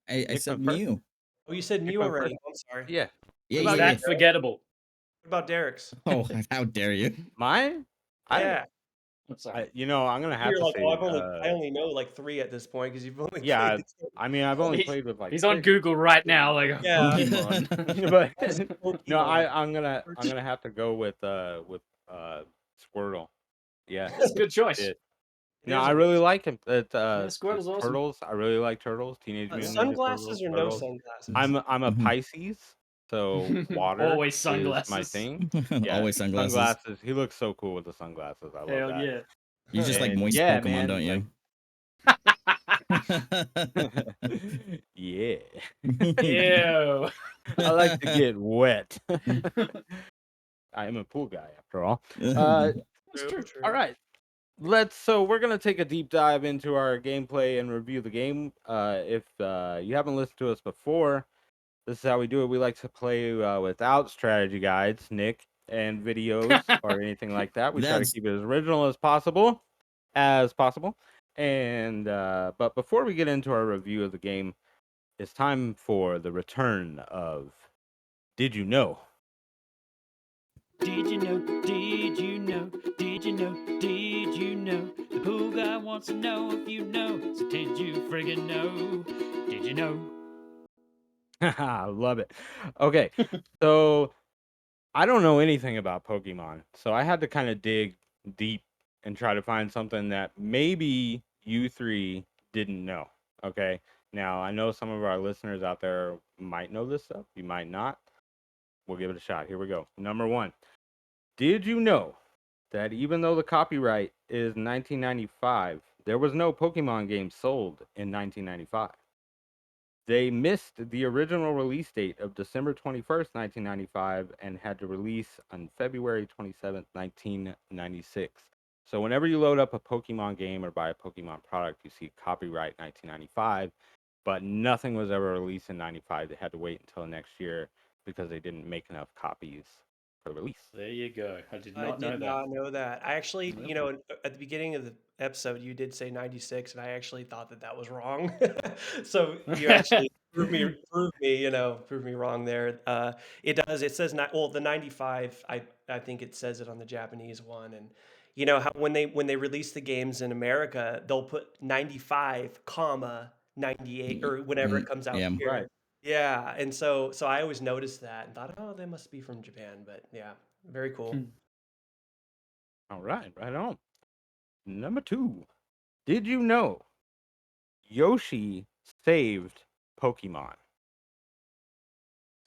I Nick said went first? Mew. Oh, you said Nick Mew went first? already. I'm sorry. Yeah. Yeah, What He's about yeah, you, yeah. that Derek? forgettable. What about Derek's? Oh, how dare you? Mine? Yeah. I'm sorry. I'm gonna have You're to like, oh, say I only know like three at this point because you've only yeah, played the game. I mean, I've only He's, played with like he's on 6. Google right now, like Yeah. Pokemon. But That's no, Pokemon. I'm gonna have to go with Squirtle. Yeah, That's a good choice. it. It No, is I a really like him. Yeah, Squirtle's It's awesome. Turtles. I really like Turtles. Teenage Mutant Ninja sunglasses or no Turtles. sunglasses? I'm a Mhm. Pisces, so water Always is my sunglasses. thing. Yeah, Always sunglasses. sunglasses. He looks so cool with the sunglasses. I love Hell that. yeah. You just like And moist yeah, Pokemon, man, don't like yeah. Ew. I like to get wet. I am a pool guy after all. Uh, It's true. all right. So we're gonna take a deep dive into our gameplay and review the game. If you haven't listened to us before, this is how we do it. We like to play without strategy guides, Nick, and videos or anything like that. We try to That's keep it as original as possible. And but before we get into our review of the game, it's time for the return of Did You Know? Did you know? Did you know? Did you know? Did you know? The pool guy wants to know if you know. So did you friggin' know? Did you know? I love it. Okay, so I don't know anything about Pokemon, so I had to kind of dig deep and try to find something that maybe you three didn't know. Okay, now I know some of our listeners out there might know this stuff, you might not. We'll give it a shot. Here we go. Number one, did you know that even though the copyright is 1995, there was no Pokemon game sold in 1995? They missed the original release date of December 21st, 1995, and had to release on February 27th, 1996. So whenever you load up a Pokemon game or buy a Pokemon product, you see copyright 1995, but nothing was ever released in 95. They had to wait until next year because they didn't make enough copies for release. There you go. I did I not know did that. not know that. I actually, Yep. at the beginning of the episode, you did say 96, and I actually thought that that was wrong. So you actually proved me wrong there. It does. It says not well the 95. I think it says it on the Japanese one, and you know how when they release the games in America, they'll put 95, comma 98 or whenever it comes out yeah. Right. here. Yeah, and so I always noticed that and thought, oh, they must be from Japan. But yeah, very cool. All right. Right on. Number two, did you know Yoshi saved Pokemon?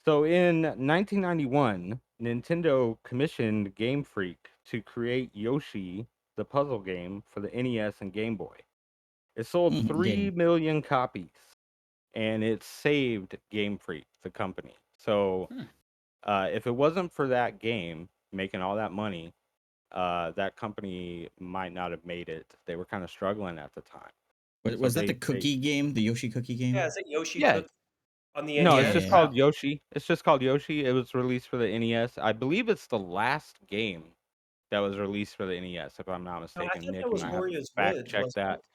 So in 1991, Nintendo commissioned Game Freak to create Yoshi, the puzzle game for the NES and Game Boy. It sold Yeah. 3 million copies and it saved Game Freak, the company. So Hmm. if it wasn't for that game making all that money, that company might not have made it. They were kind of struggling at the time. So Was that the cookie game, the Yoshi cookie game? Yeah, is it Yoshi yeah, Cook on the no, it's NES? just Yeah. called Yoshi. It's just called Yoshi. It was released for the NES. I believe it's the last game that was released for the NES, if I'm not No, I mistaken. thought that Nick, you was might have to Warriors fact Woods, check wasn't that. it?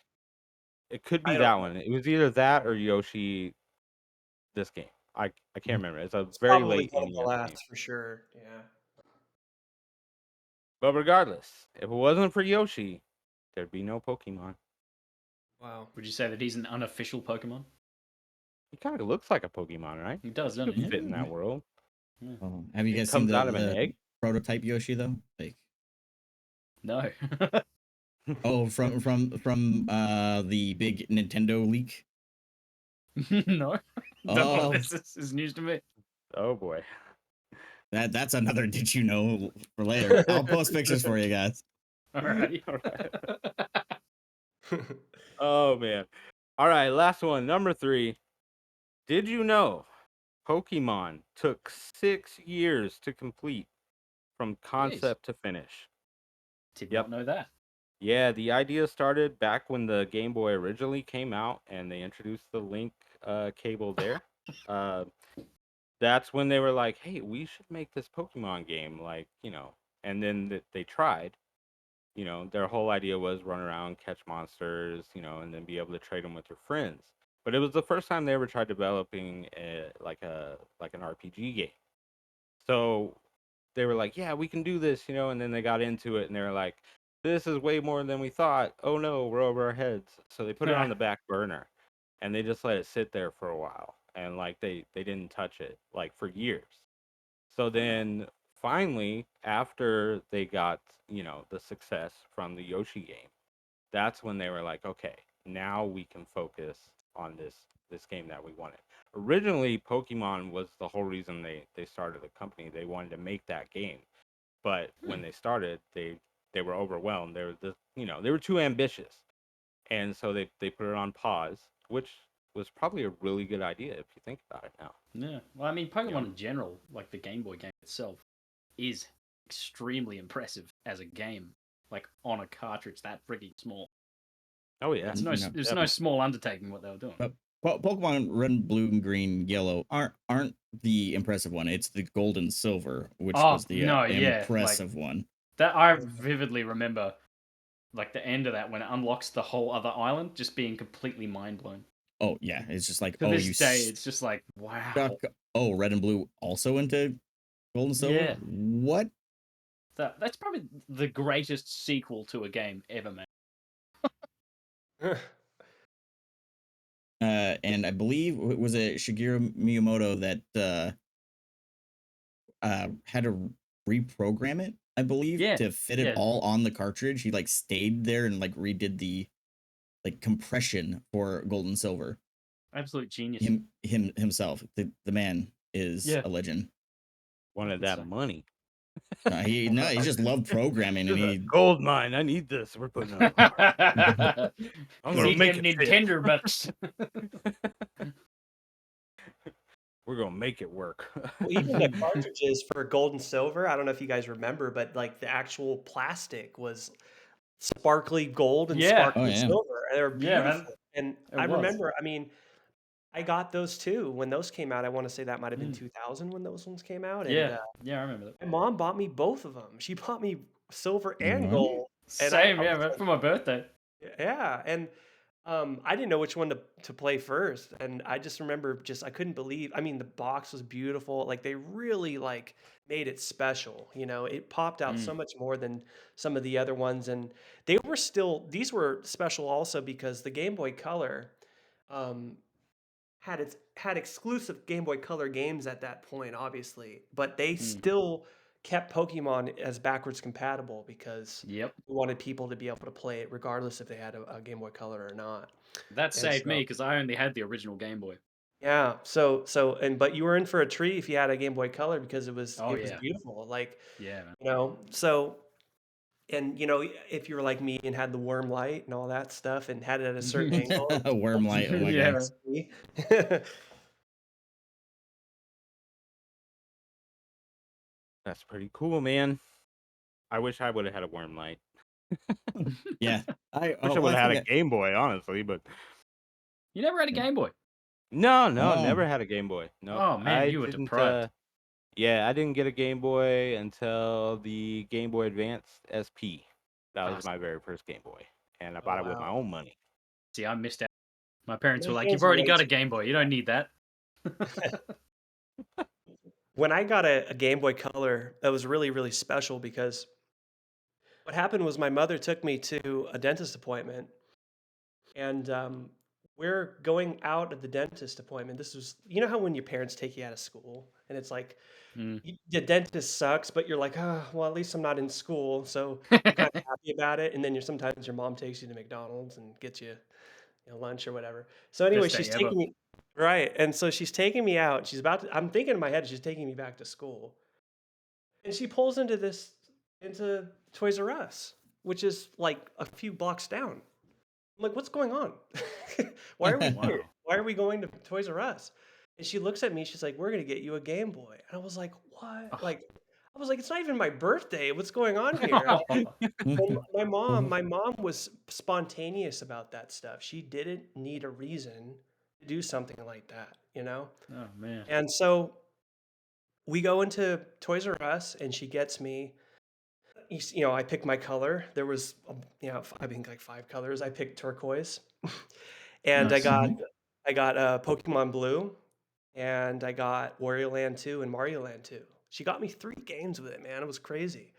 It could I be don't that know. one. It was either that or Yoshi this game. I can't Mhm. remember. It's a It's very probably late one of the NES game. last for sure. Yeah. But regardless, if it wasn't for Yoshi, there'd be no Pokemon. Wow. Would you say that he's an unofficial Pokemon? He kind of looks like a Pokemon, right? He does, He doesn't could he? fit in that world. Yeah. Have you It guys seen comes out of an the egg. prototype Yoshi though? Like, No. oh, from the big Nintendo leak. No. Oh, This is news to me. Oh boy. that's another did you know for later. I'll post pictures for you guys. Alrighty. All right. Oh man. All right, last one. Number 3. Did you know Pokemon took 6 years to complete from Jeez. concept to finish? Did Yep. not know that. Yeah, the idea started back when the Game Boy originally came out and they introduced the link cable there. Uh, that's when they were like, hey, we should make this Pokemon game, like, and then they tried. Their whole idea was run around, catch monsters, and then be able to trade them with your friends. But it was the first time they ever tried developing like an RPG game. So they were like, yeah, we can do this, and then they got into it and they were like, this is way more than we thought. Oh no, we're over our heads. So they put it on the back burner and they just let it sit there for a while. And like they didn't touch it like for years. So then finally, after they got, the success from the Yoshi game, that's when they were like, okay, now we can focus on this game that we wanted. Originally, Pokemon was the whole reason they started the company. They wanted to make that game. But when they started, they were overwhelmed. They were too ambitious. And so they put it on pause, which was probably a really good idea if you think about it now. Yeah. Well, I mean, Pokemon in general, like the Game Boy game itself, is extremely impressive as a game, like on a cartridge that freaking small. Oh yeah. It's no, No, it's no definitely. small undertaking what they were doing. But Pokemon Red, Blue, and Green, Yellow aren't the impressive one. It's the Gold and Silver, which Oh was the no, yeah, like impressive one. that. I vividly remember, like the end of that when it unlocks the whole other island, just being completely mind blown. Oh yeah, it's just like To oh this you day, it's just like wow. stuck Red and Blue also into Gold and Silver. Yeah. What? That's probably the greatest sequel to a game ever made. And I believe was it Shigeru Miyamoto that had to reprogram it, I believe, Yeah, to fit it yeah. all on the cartridge. He like stayed there and like redid the like compression for Gold and Silver. Absolute genius. Himself. The man is Yeah. a legend. Wanted So- that money. He just loved programming and he Gold mine. I need this. We're putting it on. I'm gonna Need make them it fit. Nintendo bucks. We're gonna make it work. Well, even the cartridges for Gold and Silver, I don't know if you guys remember, but like the actual plastic was sparkly gold and Yeah. sparkly Oh, yeah. silver. And they were Yeah, man. beautiful. And It I was. remember, I mean, I got those too when those came out. I want to say that might have been Mm. 2000 when those ones came out. And Yeah, yeah, I remember that. my mom bought me both of them. She bought me silver and Mhm. gold. And Same, I yeah, was man, like, for my birthday. yeah, and I didn't know which one to play first, and I just remember I couldn't believe. I mean, the box was beautiful. Like they really like made it special. You know, it popped out Mm. so much more than some of the other ones, and these were special also because the Game Boy Color um, had exclusive Game Boy Color games at that point, obviously, but they still kept Pokemon as backwards compatible because Yep. we wanted people to be able to play it regardless if they had a Game Boy Color or not. That And saved me so- because I only had the original Game Boy. Yeah. But you were in for a treat if you had a Game Boy Color because it was Oh, it was yeah. beautiful. Like, Yeah, man. you know, if you were like me and had the worm light and all that stuff and had it at a certain angle. A worm light. Oh my Yeah, god. man. That's pretty cool, man. I wish I would have had a worm light. Yeah. I Wish I would have had a Game Boy, honestly, but You never had a Game Boy. no, Oh. never had a Game Boy. No, Oh, man, I you were didn't. deprived. Yeah, I didn't get a Game Boy until the Game Boy Advance SP. That was Awesome. my very first Game Boy, and I Oh, bought it with wow. my own money. See, I missed out. My parents My were like, hands "You've are already way got a too Game Boy. You don't need that." When I got a Game Boy Color, that was really, really special because what happened was my mother took me to a dentist appointment, and we're going out of the dentist appointment. This was, you know how when your parents take you out of school, and it's like Mm. the dentist sucks, but you're like, oh, well, at least I'm not in school, so you're kind of happy about it. And then sometimes your mom takes you to McDonald's and gets you, lunch or whatever. So anyway, Best day she's ever. taking me right, and so she's taking me out. I'm thinking in my head, she's taking me back to school. And she pulls into Toys R Us, which is like a few blocks down. I'm like, what's going on? Why are we Wow. here? Why are we going to Toys R Us? And she looks at me, she's like, we're gonna get you a Game Boy. And I was like, what? Ugh. Like, I was like, it's not even my birthday. What's going on here? And my mom was spontaneous about that stuff. She didn't need a reason to do something like that, you know? Oh man. And so we go into Toys R Us, and she gets me. I picked my color. There was, I think like 5 colors. I picked turquoise, and Nice. I got Pokemon Blue, and I got Wario Land 2 and Mario Land 2. She got me 3 games with it, man. It was crazy,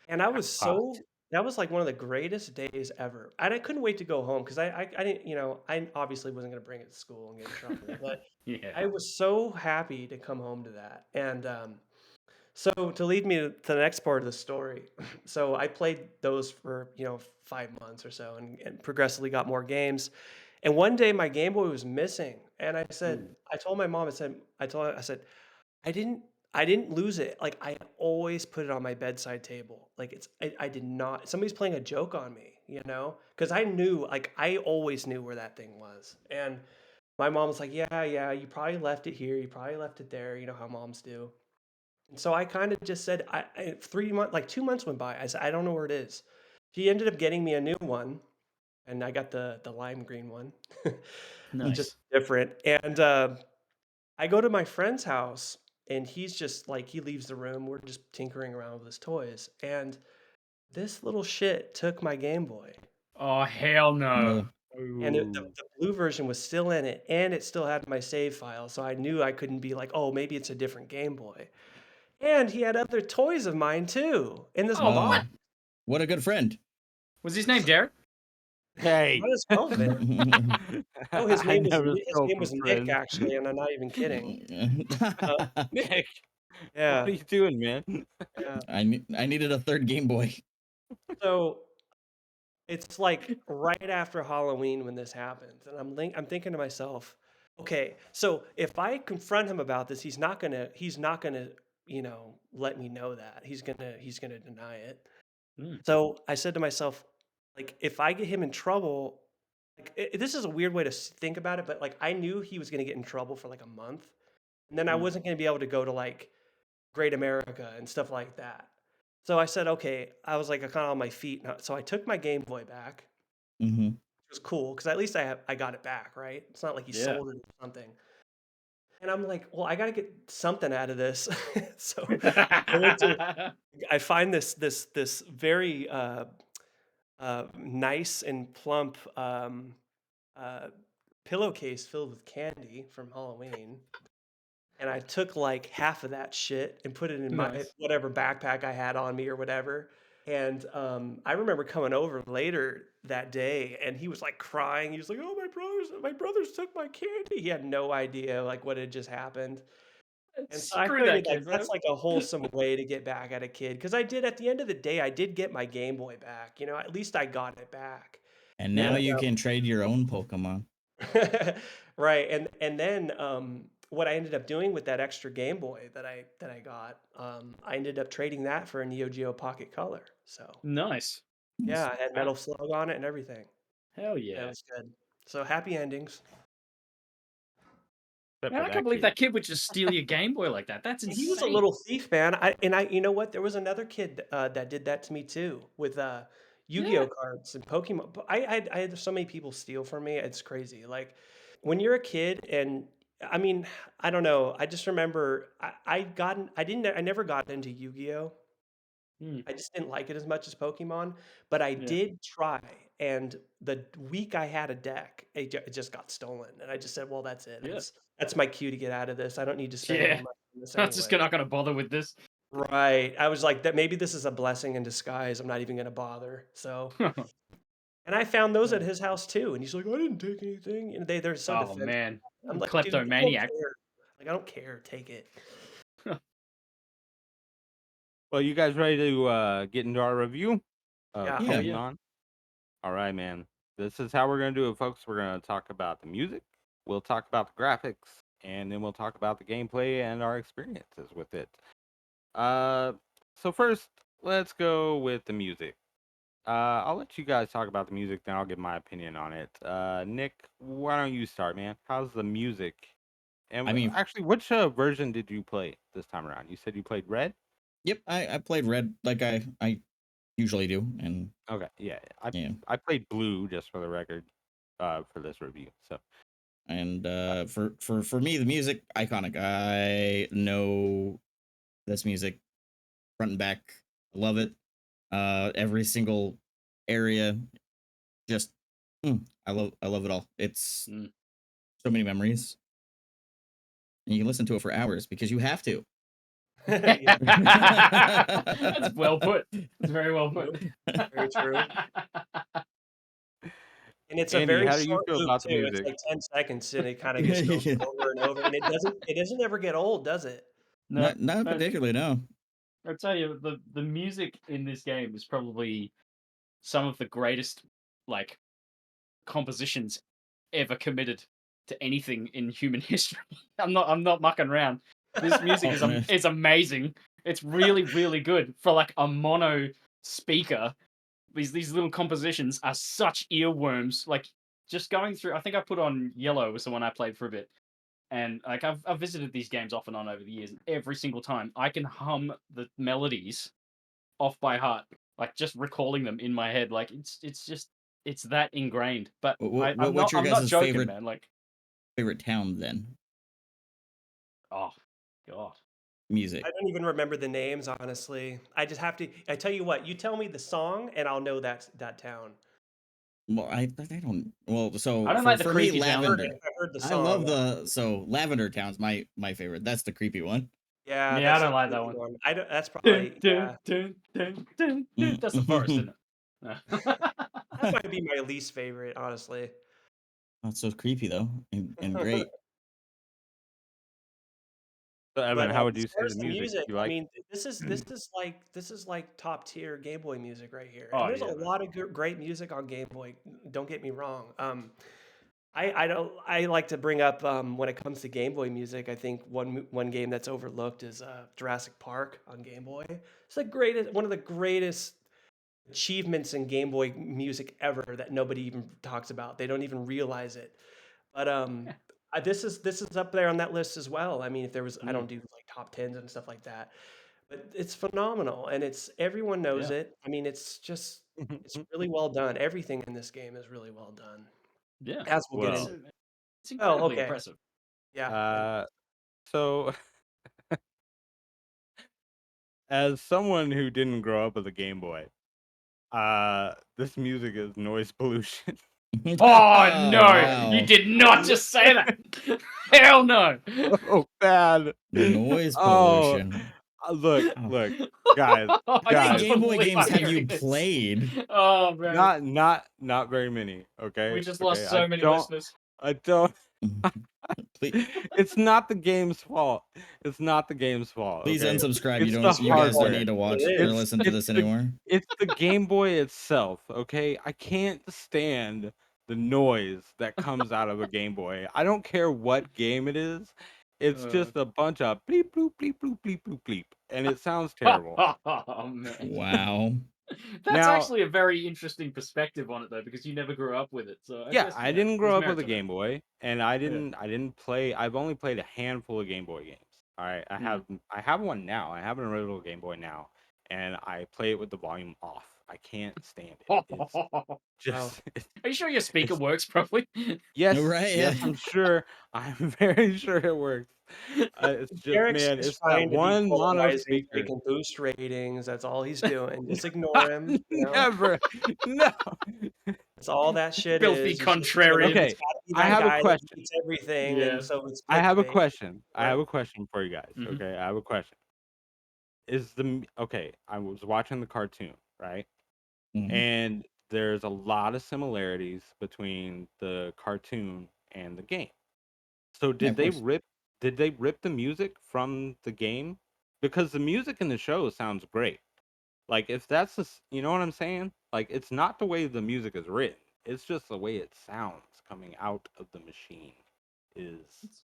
and I was Hot. that was like one of the greatest days ever. And I couldn't wait to go home because I didn't, I obviously wasn't gonna bring it to school and get in trouble, but Yeah. I was so happy to come home to that. And so to lead me to the next part of the story, so I played those for 5 months or so, and progressively got more games. And one day my Game Boy was missing, and I told my mom, I said, I didn't lose it. Like I always put it on my bedside table. Like I did not. Somebody's playing a joke on me, because I knew, like I always knew where that thing was. And my mom was like, yeah, you probably left it here. You probably left it there. You know how moms do. And so I kind of just said, 3 months, like 2 months went by. I said, I don't know where it is. She ended up getting me a new one, and I got the lime green one, just Nice. different. And I go to my friend's house, and he's just like, he leaves the room. We're just tinkering around with his toys, and this little shit took my Game Boy. Oh hell no! And the Ooh. blue version was still in it, and it still had my save file. So I knew I couldn't be like, oh, maybe it's a different Game Boy. And he had other toys of mine too in this Oh, box. what? What a good friend. Was his name Derek? Hey. Might as well have been. Oh, his I name was never his spoke name with was Nick, friends. actually, and I'm not even kidding. Nick, what Yeah, are you doing, man? yeah. I needed a third Game Boy. So it's like right after Halloween when this happens, and I'm thinking to myself, okay, so if I confront him about this, he's not gonna let me know that. He's gonna deny it. Mm. So I said to myself, like, if I get him in trouble, like this is a weird way to think about it, but like I knew he was gonna get in trouble for like a month, and then I Mm. wasn't gonna be able to go to like Great America and stuff like that. So I said, okay, I was like kind of on my feet. So I took my Game Boy back. Hmm. It was cool because at least I got it back, right? It's not like he Yeah. sold it or something. And I'm like, well, I got to get something out of this. So I find this very nice and plump uh, pillowcase filled with candy from Halloween. And I took like half of that shit and put it in my Nice. whatever backpack I had on me or whatever. And I remember coming over later that day, and he was like crying. He was like, "Oh, my brothers took my candy." He had no idea like what had just happened. And so I Screw figured that like kid, bro. that's like a wholesome way to get back at a kid because I did at the end of the day I did get my Game Boy back. At least I got it back. And now And you can trade your own Pokemon. right, and then what I ended up doing with that extra Game Boy that I got, I ended up trading that for a Neo Geo Pocket Color. So Nice. yeah, I had Wow. Metal Slug on it and everything. Hell Yeah, it yeah. was good. So happy endings. Except Man, for I can't that believe kid. that kid would just steal your Game Boy like that. That's He was a insane. little thief, man. You know what? There was another kid that did that to me too with Yu-Gi-Oh Yeah. cards and Pokemon. But I had so many people steal from me. It's crazy. Like when you're a kid, and I mean, I don't know. I just remember I never got into Yu-Gi-Oh. Hmm. I just didn't like it as much as Pokemon, but I Yeah. did try. And the week I had a deck, it just got stolen, and I just said, "Well, that's it. Yeah. That's my cue to get out of this. I don't need to spend any Yeah. money on this I'm just anyway." not gonna bother with this. Right. I was like, that maybe this is a blessing in disguise. I'm not even gonna bother. So, and I found those at his house too. And he's like, I didn't take anything. They're so Oh defensive. man. I'm like, dude, I don't Kleptomaniac. care. Like, I don't care. Take it. Well, you guys ready to get into our review of Yeah. Yeah. Hell yeah. Pokemon? All right, man. This is how we're gonna do it, folks. We're gonna talk about the music, we'll talk about the graphics, and then we'll talk about the gameplay and our experiences with it. So first, let's go with the music. I'll let you guys talk about the music, then I'll give my opinion on it. Nick, why don't you start, man? How's the music? And I mean, actually, which version did you play this time around? You said you played Red? yep, I played Red like I usually do, and Okay, yeah. yeah, I played Blue just for the record, for this review. So and for me, the music iconic. I know this music front and back. I love it. Every single area, just I love it all. It's Mm. so many memories, and you can listen to it for hours because you have to. Yeah, That's well put. That's very well put. very true. And it's a Andy, very how do you short feel loop about the too. It's music? like 10 seconds and it kind of just goes over and over. And it doesn't ever get old, does it? No, Not no, particularly, no. I'll tell you, the music in this game is probably some of the greatest like compositions ever committed to anything in human history. I'm not mucking around. This music Oh, man. is amazing. It's really really good for like a mono speaker. These little compositions are such earworms. Like just going through. I think I put on Yellow was the one I played for a bit, And like I've visited these games off and on over the years, and every single time I can hum the melodies off by heart, like just recalling them in my head. Like it's just it's that ingrained. But What's your I'm not guys' joking, favorite man. Like town then? oh god. Music. I don't even remember the names, honestly. I just have to. I tell you what, you tell me the song, and I'll know that town. Well, I don't. Well, I so don't like the for me, creepy sound. Lavender. I heard the I love song. Lavender Town's my favorite. That's the creepy one. Yeah, Yeah, I that's don't the like that creepy one. I don't. That's Dun, probably dun, yeah. dun, dun, dun, dun. That's the forest, isn't it? That might be my least favorite, honestly. Not so creepy though, and great. So Evan, But how would as you far say as the the music? music, You I like mean, it? this is like top tier Game Boy music right here. And Oh there's a yeah, man. lot of great music on Game Boy. Don't get me wrong. I don't I like to bring up when it comes to Game Boy music. I think one game that's overlooked is Jurassic Park on Game Boy. It's the greatest, one of the greatest achievements in Game Boy music ever that nobody even talks about. They don't even realize it. But this is up there on that list as well. I mean, if there was, I don't Mm, do like top tens and stuff like that, but it's phenomenal and it's everyone knows yeah. it. I mean, it's really well done. Everything in this game is really well done, Yeah. as we'll get It's Well, into. it's Oh, incredibly okay, impressive. yeah. uh, so as someone who didn't grow up with a Game Boy, this music is noise pollution. Oh no! You Wow. did not just say that. Hell no! So bad. Noise Oh, pollution. look, Wow. look, guys, I How many can't guys. Game Boy believe games I'm have you hearing this. played? Oh man, Not very many. we Okay, just okay. lost so many listeners. I don't. Please, It's not the game's fault. It's not the game's fault. please Okay, unsubscribe. it's the You guys don't hardware. need to watch It or is. listen to this anymore. It's the Game Boy itself. Okay, I can't stand the noise that comes out of a Game Boy. I don't care what game it is. It's Uh, just a bunch of bleep bloop bleep bloop bleep bloop bleep, and it sounds terrible. oh man, Wow. that's Now, actually a very interesting perspective on it though, because you never grew up with it. So I yeah, guess I didn't there's grow up with merit a to that. Game Boy, and Yeah. I didn't play. I've only played a handful of Game Boy games. All right, I have one now. I have an original Game Boy now, and I play it with the volume off. I can't stand it. It's Are just you sure your speaker it's works properly? yes, Right? yes, Yeah. I'm sure. I'm very sure it works. It's just Derek's man, just it's that trying to be one mono polarizing so he speaker. can boost ratings. That's all he's doing. Just ignore him. You know, Never, no. that's all that shit Filthy is. You know, contrarian. he's Okay, got to be I that have a guy that question. hates everything, Yeah. and so it's I have a clickbait. question. I Yeah. have a question for you guys. Mhm. Okay, I have a question. Okay? I was watching the cartoon, right? Mhm. And there's a lot of similarities between the cartoon and the game. So Yeah, of course. did they rip the music from the game? Because the music in the show sounds great. Like if that's you know what I'm saying? Like it's not the way the music is written. It's just the way it sounds coming out of the machine is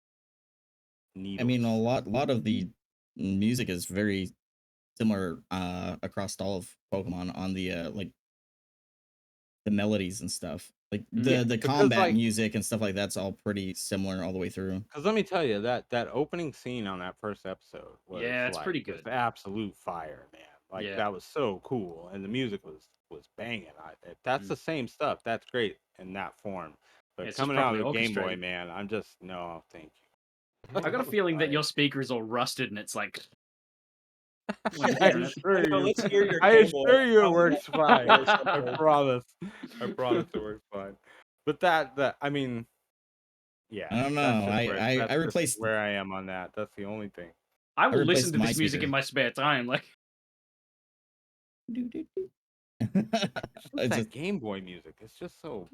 I mean, needles. lot of the music is very similar across all of Pokemon on the like the melodies and stuff. Like Yeah, the because combat like music and stuff like that's all pretty similar all the way through. because let me tell you that opening scene on that first episode was Yeah, it's like pretty just good. absolute fire, man. Like Yeah. that was so cool, and the music was banging. If that's Mm. the same stuff, that's great in that form. But It's just coming out properly of the Game Boy, orchestrated. man, I'm just no, thank you. I got a feeling that Like, your speaker is all rusted and it's like when you're I hearing it. assure No, you, let's hear your I Game Boy. assure you, it Probably works fine. or I something. promise. I promise it works fine. But that I mean, yeah, I don't that's know. just where I that's just replaced where I am on that. That's the only thing. I I will listen replaced to my this music speaker. in my spare time. Like It's just It's that just Game Boy music. It's just so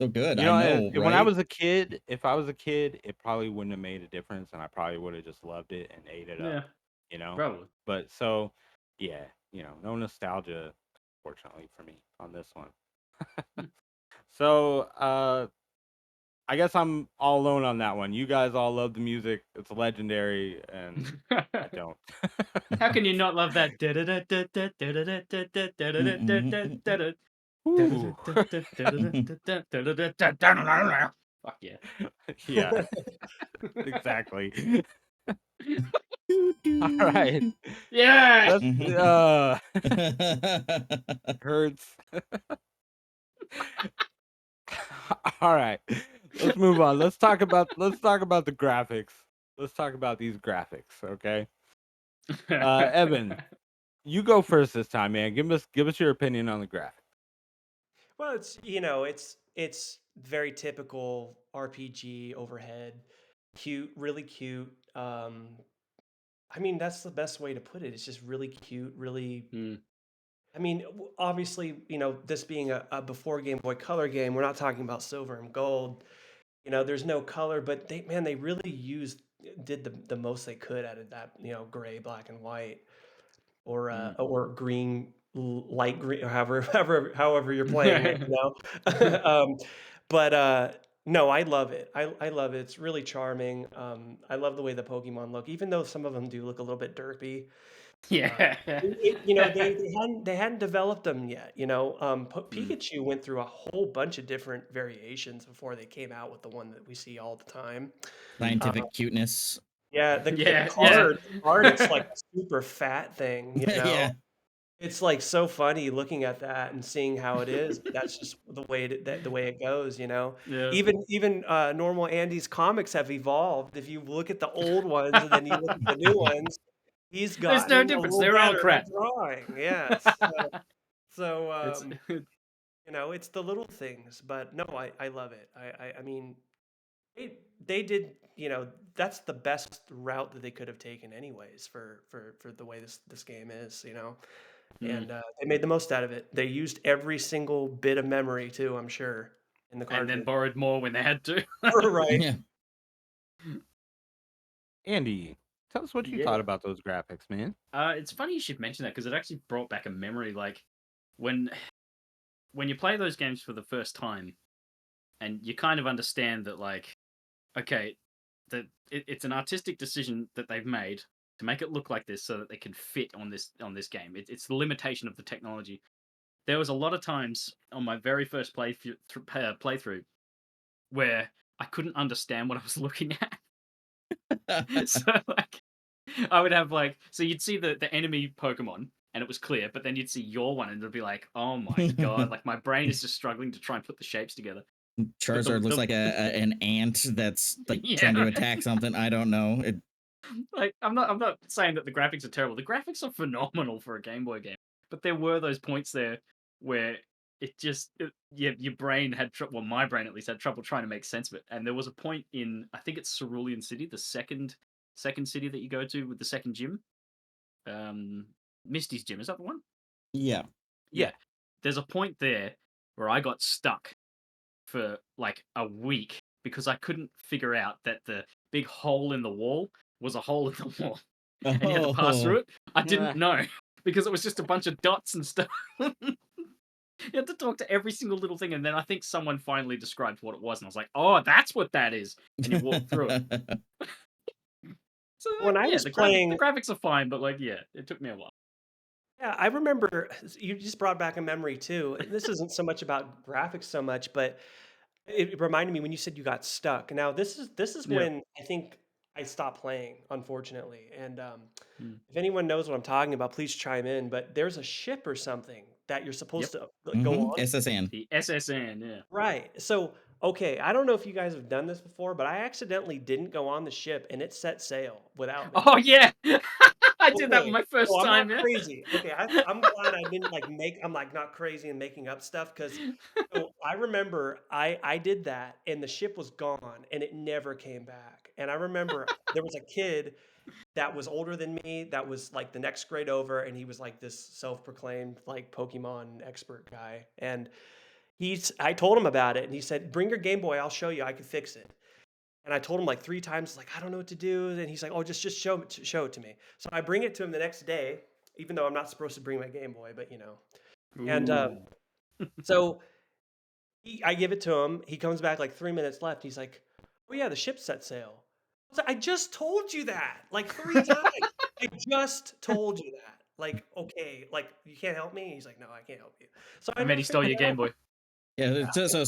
so good. you I know. know, When I right? was a kid, if I was a kid, it probably wouldn't have made a difference, and I probably would have just loved it and ate it yeah, up. You know. probably. But so yeah, no nostalgia, fortunately for me on this one. So I guess I'm all alone on that one. You guys all love the music. It's legendary, and I don't. How can you not love that? Mm-mm. Ooh. Fuck yeah. Yeah, exactly. All right. Yeah. Hurts. All right. Let's move on. Let's talk about the graphics. Let's talk about these graphics, okay? Evan, you go first this time, man. Give us your opinion on the graphics. Well, it's very typical RPG overhead, cute, really cute. I mean, that's the best way to put it. It's just really cute, really. Mm. I mean, obviously, this being a before Game Boy Color game, we're not talking about silver and gold. There's no color, but they really did the most they could out of that, gray, black, and white, or Mm. or green, light green, or however you're playing it, but no, I love it. I love it. It's really charming. I love the way the Pokemon look, even though some of them do look a little bit derpy. Yeah. They hadn't developed them yet. Mm. Pikachu went through a whole bunch of different variations before they came out with the one that we see all the time. Scientific cuteness. Yeah, the Yeah, card, it's like a super fat thing. Yeah. It's like so funny looking at that and seeing how it is. That's just the way the way it goes. Yeah. Even normal Andy's comics have evolved. If you look at the old ones and then you look at the new ones, he's There's got no difference. They're all crap. drawing. Yes. So It's it's the little things, but no, I love it. I mean, they did, that's the best route that they could have taken anyways for the way this game is, and they made the most out of it. They used every single bit of memory too, I'm sure, in the and then cartridge. borrowed more when they had to. Right. Yeah. Andy, tell us what you Yeah. thought about those graphics, man. It's funny you should mention that because it actually brought back a memory. Like when you play those games for the first time, and you kind of understand that, like, okay, that it's an artistic decision that they've made to make it look like this so that they can fit on this game. It's the limitation of the technology. There was a lot of times on my very first playthrough where I couldn't understand what I was looking at. So like I would have so you'd see the enemy Pokemon and it was clear, but then you'd see your one and it'd be like, oh my god, like my brain is just struggling to try and put the shapes together. Charizard looks like an ant that's like trying to attack something. I don't know. Like I'm not saying that the graphics are terrible. The graphics are phenomenal for a Game Boy game, but there were those points there where your brain had well, my brain at least had trouble trying to make sense of it. And there was a point in, I think it's Cerulean City, the second city that you go to with the second gym. Misty's gym, is that the one? Yeah. Yeah. There's a point there where I got stuck for like a week because I couldn't figure out that the big hole in the wall was a hole in the wall. And you had to pass through it. I didn't know because it was just a bunch of dots and stuff. You had to talk to every single little thing, and then I think someone finally described what it was, and I was like, "Oh, that's what that is." And you walk through it. So When I was the playing, graphics are fine, but it took me a while. yeah, I remember you just brought back a memory too. This isn't so much about graphics so much, but it reminded me when you said you got stuck. Now this is Yeah. when I think I stopped playing, unfortunately. And Mm. if anyone knows what I'm talking about, please chime in. But there's a ship or something that you're supposed to go on. SSN. The SSN, yeah. Right. So, okay, I don't know if you guys have done this before, but I accidentally didn't go on the ship and it set sail without me. Oh yeah, I did that Okay, my first so I'm time. not Yeah. crazy. Okay, I'm glad I didn't I'm like not crazy and making up stuff because I remember I did that and the ship was gone and it never came back. And I remember there was a kid that was older than me that was like the next grade over and he was like this self-proclaimed like Pokemon expert guy. And I told him about it and he said, "Bring your Game Boy, I'll show you. I can fix it." And I told him like 3 times, like, "I don't know what to do." And he's like, "Oh, just show it to me." So I bring it to him the next day, even though I'm not supposed to bring my Game Boy, but And Ooh. so I give it to him. He comes back like 3 minutes left. He's like, "Oh yeah, the ship set sail." I was like, "I just told you that like 3 times. I just told you that. Like, okay, like you can't help me." He's like, "No, I can't help you." So I And then never he stole figured your it out. Game Boy. Yeah. So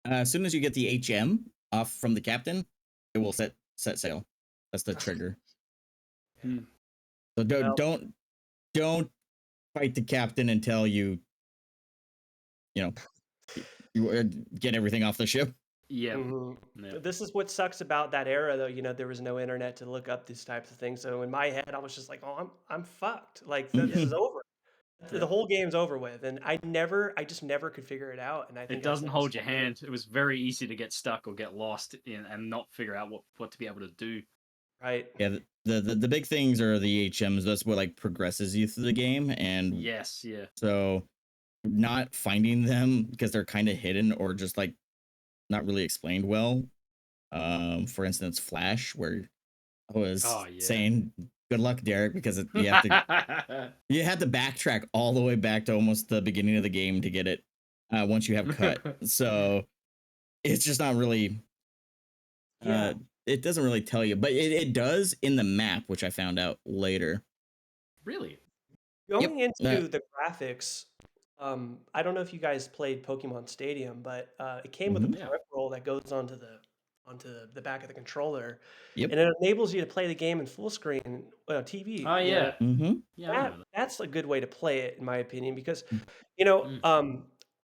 As soon as you get the HM off from the captain, it will set sail. That's the trigger. Hmm. So Well- don't fight the captain until you get everything off the ship. Yeah. Mhm. Yeah. This is what sucks about that era, though. There was no internet to look up these types of things. So in my head, I was just like, "Oh, I'm fucked. Like this is over. The whole game's over with." And I just never could figure it out. And I think It doesn't said hold this your to you. hand. It was very easy to get stuck or get lost in and not figure out what to be able to do. Right? Yeah, the big things are the HMs. That's what like progresses you through the game, and Yes, yeah. so not finding them because they're kind of hidden or just like not really explained well. For instance, Flash, where I was Oh, yeah. saying good luck, Derek, because you have to you had to backtrack all the way back to almost the beginning of the game to get it once you have cut. So it's just not really Yeah. it doesn't really tell you, but it does in the map, which I found out later. Really? Going Yep. into the graphics, I don't know if you guys played Pokemon Stadium, but it came with a Yeah. peripheral that goes onto the back of the controller, Yep. and it enables you to play the game in full screen TV. Oh, yeah. Mm-hmm. Yeah, I know that. That's a good way to play it, in my opinion, because Mm.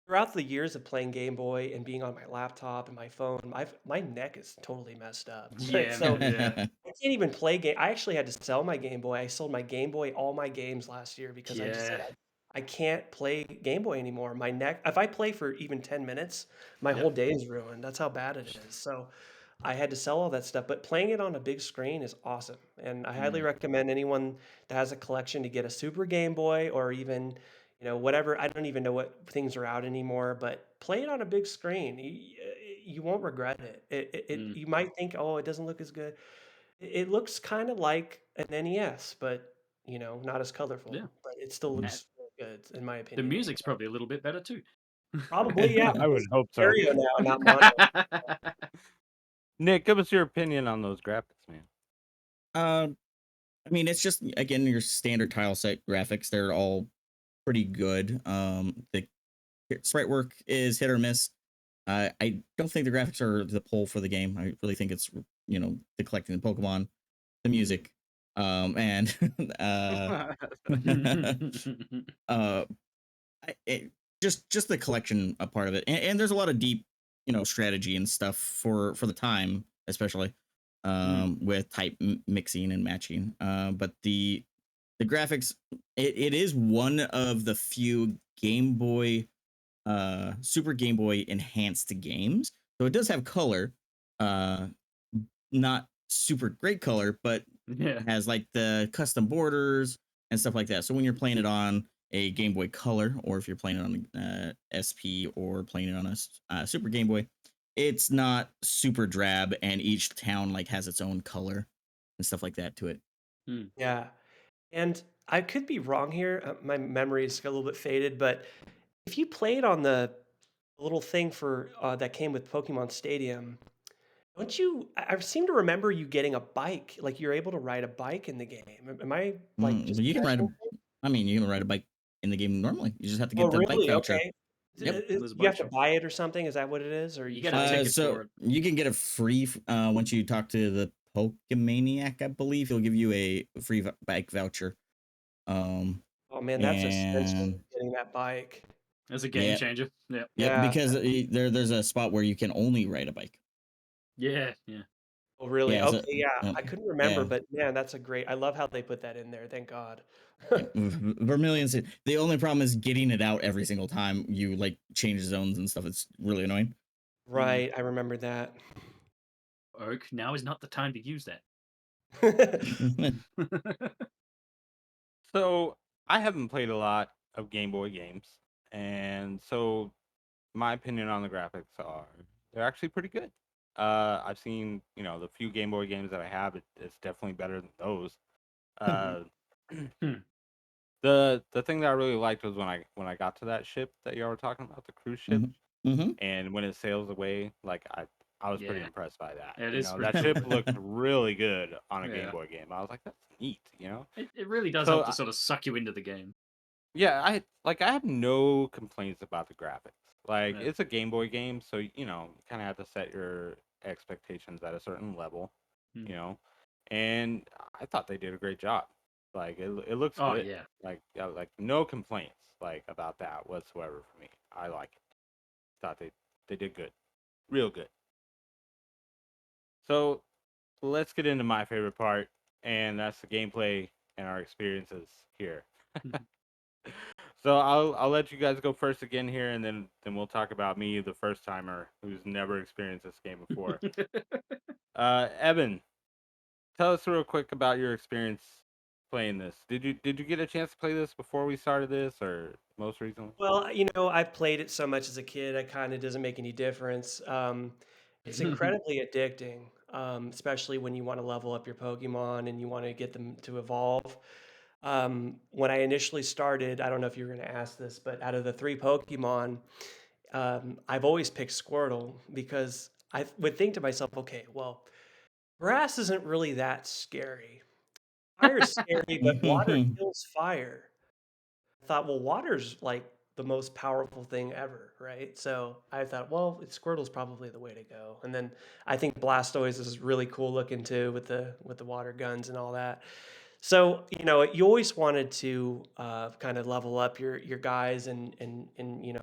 throughout the years of playing Game Boy and being on my laptop and my phone, my neck is totally messed up. Yeah, So man, yeah. I can't even play game. I actually had to sell my Game Boy. I sold my Game Boy, all my games last year because I just said Yeah. I can't play Game Boy anymore. My neck, if I play for even 10 minutes, my Yep. whole day is ruined. That's how bad it is. So I had to sell all that stuff, but playing it on a big screen is awesome. And I highly Mm. recommend anyone that has a collection to get a Super Game Boy or even, whatever. I don't even know what things are out anymore, but play it on a big screen. You won't regret it. Mm. You might think, oh, it doesn't look as good. It looks kind of like an NES, but not as colorful. Yeah. But it still Mhm. looks really good, in my The opinion. music's probably a little bit better too. Probably, yeah. I would It's hope so. stereo now, not mono. Nick, give us your opinion on those graphics, man. I mean, it's just again your standard tile set graphics. They're all pretty good. The sprite work is hit or miss. I don't think the graphics are the pull for the game. I really think it's the collecting the Pokemon, the music, and uh, just the collection a part of it. And there's a lot of deep strategy and stuff for the time, especially with type mixing and matching. But the graphics, it is one of the few Game Boy Super Game Boy enhanced games. So it does have color, not super great color, but Yeah. it has like the custom borders and stuff like that. So when you're playing it on a Game Boy Color, or if you're playing it on SP or playing it on a Super Game Boy, it's not super drab, and each town like has its own color and stuff like that to it. Yeah. And I could be wrong here. My memory is a little bit faded, but if you played on the little thing for that came with Pokemon Stadium, don't you? I seem to remember you getting a bike. Like you're able to ride a bike in the game. Am I like just But you can ride a, imagining things? I mean, you can ride a bike in the game normally. You just have to Oh, get the bike really? voucher. Okay. Yep. There's a You have bunch to of buy it or something? Is that what it is? Or You you get a find ticket it? So for it. you can get it free once you talk to the Pokemaniac, I believe. He'll give you a free bike voucher. Um, Oh man, that's essential and getting that bike. as a game yeah, changer. Yeah. yep, Yeah. because there's a spot where you can only ride a bike. Yeah. Yeah. Oh, really? Yeah, so, Okay, yeah. I couldn't remember, yeah, but man, that's a great. I love how they put that in there. Thank God. yeah. Vermilion's. The only problem is getting it out every single time you like change zones and stuff. It's really annoying. Right, I remember that. Oak, now is not the time to use that. So I haven't played a lot of Game Boy games, and so my opinion on the graphics are they're actually pretty good. I've seen the few Game Boy games that I have. It's definitely better than those. Uh, the thing that I really liked was when I got to that ship that y'all were talking about, the cruise ship, Mm-hmm. and when it sails away, like I was pretty Yeah. impressed by that. It is That pretty ship cool. looked really good on a Game Yeah. Boy game. I was like, that's neat, It really does So help to sort of suck you into the game. Yeah, I have no complaints about the graphics. Like Yeah. it's a Game Boy game, so you kind of have to set your expectations at a certain level, Hmm. And I thought they did a great job. Like it looks Oh good. yeah. Like no complaints like about that whatsoever for me. I like it. Thought they did good, real good. So let's get into my favorite part, and that's the gameplay and our experiences here. So I'll let you guys go first again here, and then we'll talk about me, the first timer who's never experienced this game before. Evan, tell us real quick about your experience playing this. Did you get a chance to play this before we started this, or most recently? Well, I've played it so much as a kid, it kind of doesn't make any difference. It's incredibly addicting, especially when you want to level up your Pokemon and you want to get them to evolve. When I initially started, I don't know if you were going to ask this, but out of the three Pokemon, I've always picked Squirtle because I would think to myself, okay, well, grass isn't really that scary. Fire is scary, but water kills fire. I thought, well, water's like the most powerful thing ever, right? So I thought, well, Squirtle's probably the way to go. And then I think Blastoise is really cool looking too with the water guns and all that. So you always wanted to kind of level up your guys, and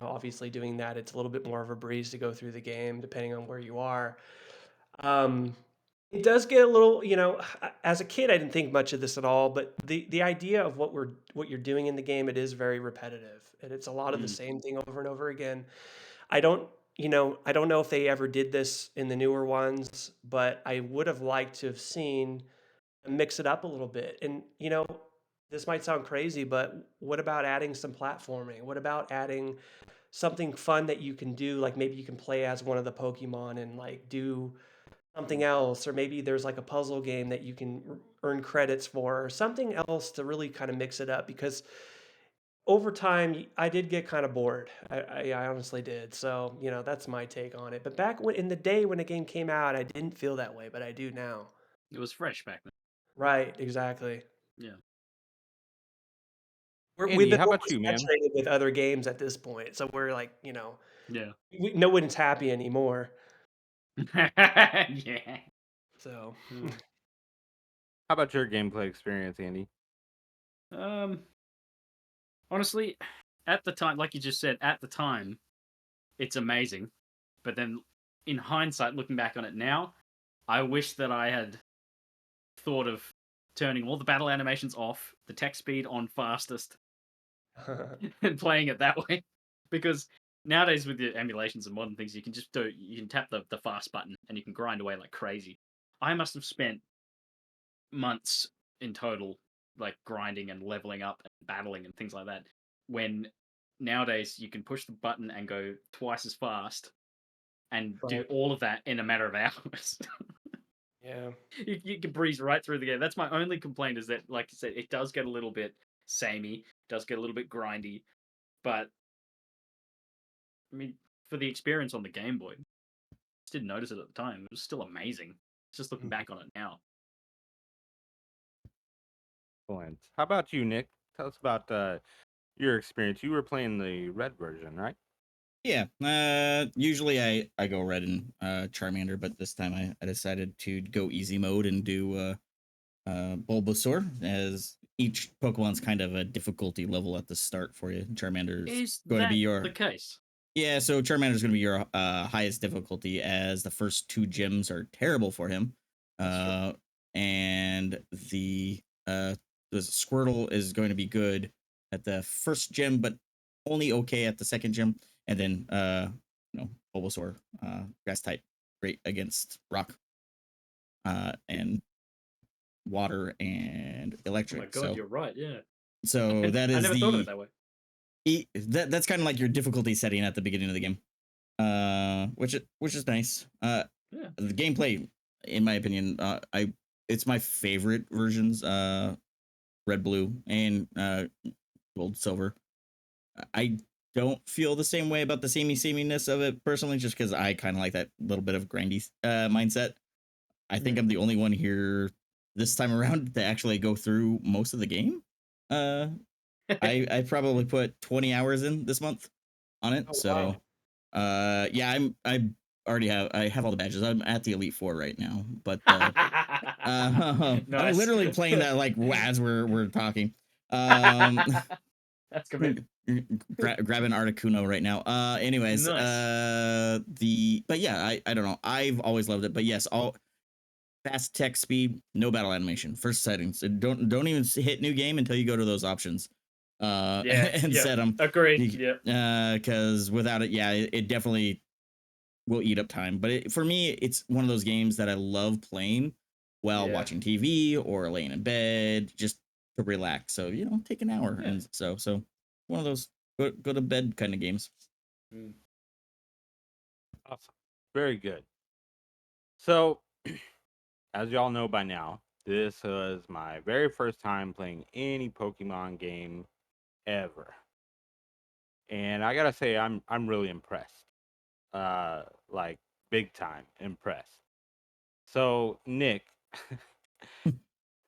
obviously doing that, it's a little bit more of a breeze to go through the game depending on where you are. Um, it does get a little, as a kid, I didn't think much of this at all, but the idea of what you're doing in the game, it is very repetitive, and it's a lot of the Mm. same thing over and over again. I don't, I don't know if they ever did this in the newer ones, but I would have liked to have seen mix it up a little bit. And this might sound crazy, but what about adding some platforming? What about adding something fun that you can do? Like maybe you can play as one of the Pokemon and like do something else, or maybe there's like a puzzle game that you can earn credits for, or something else to really kind of mix it up. Because over time, I did get kind of bored. I honestly did. So that's my take on it. But back when in the day when the game came out, I didn't feel that way, but I do now. It was fresh back then. Right? Exactly. Yeah. We've Andy, been how more about you, man? saturated with other games at this point, so we're like, Yeah. no one's happy anymore. Yeah. So Mm. How about your gameplay experience, Andy? Um. Honestly, at the time, like you just said, at the time, it's amazing. But then, in hindsight, looking back on it now, I wish that I had thought of turning all the battle animations off, the text speed on fastest, and playing it that way. Because nowadays with the emulations and modern things, you can just tap the fast button and you can grind away like crazy. I must have spent months in total like grinding and leveling up and battling and things like that. When nowadays you can push the button and go twice as fast and do Right. all of that in a matter of hours. Yeah. You can breeze right through the game. That's my only complaint is that, like you said, it does get a little bit samey, does get a little bit grindy, but I mean, for the experience on the Game Boy, just didn't notice it at the time. It was still amazing. Just looking back on it now. Excellent. How about you, Nick? Tell us about your experience. You were playing the red version, right? Yeah. Usually I go red and Charmander, but this time I decided to go easy mode and do Bulbasaur, as each Pokemon's kind of a difficulty level at the start for you. Charmander's Is going to that be your the case? yeah. So Charmander's going to be your highest difficulty, as the first two gyms are terrible for him, and the Squirtle is going to be good at the first gym, but only okay at the second gym, and then Bulbasaur, grass type, great against rock, and water and Oh electric. my god, you're right. Yeah. So that I is never thought of it that way. that's kind of like your difficulty setting at the beginning of the game, which is nice. Yeah. The gameplay, in my opinion, it's my favorite versions. Red, blue, and gold, silver. I don't feel the same way about the samey-sameness of it personally, just because I kind of like that little bit of grindy mindset. I think I'm the only one here this time around to actually go through most of the game. I probably put 20 hours in this month on it, Oh, so wow. Yeah, I have all the badges. I'm at the Elite Four right now, but I'm Nice. literally playing that like as we're talking. Um, That's commitment. grabbing Articuno right now. Anyways, Nice. but yeah, I don't know. I've always loved it, but yes, all fast text speed, no battle animation. First settings. Don't even hit new game until you go to those options. Yeah, And yeah. set them. Agreed. Yeah. Because without it, yeah, it definitely will eat up time. But for me, it's one of those games that I love playing while Yeah. watching TV or laying in bed, just to relax. So take an hour, Yeah. and so one of those go to bed kind of games. Mm. Awesome. Very good. So, as y'all know by now, this was my very first time playing any Pokemon game ever. And I gotta say, I'm really impressed. Like big time impressed. So, Nick,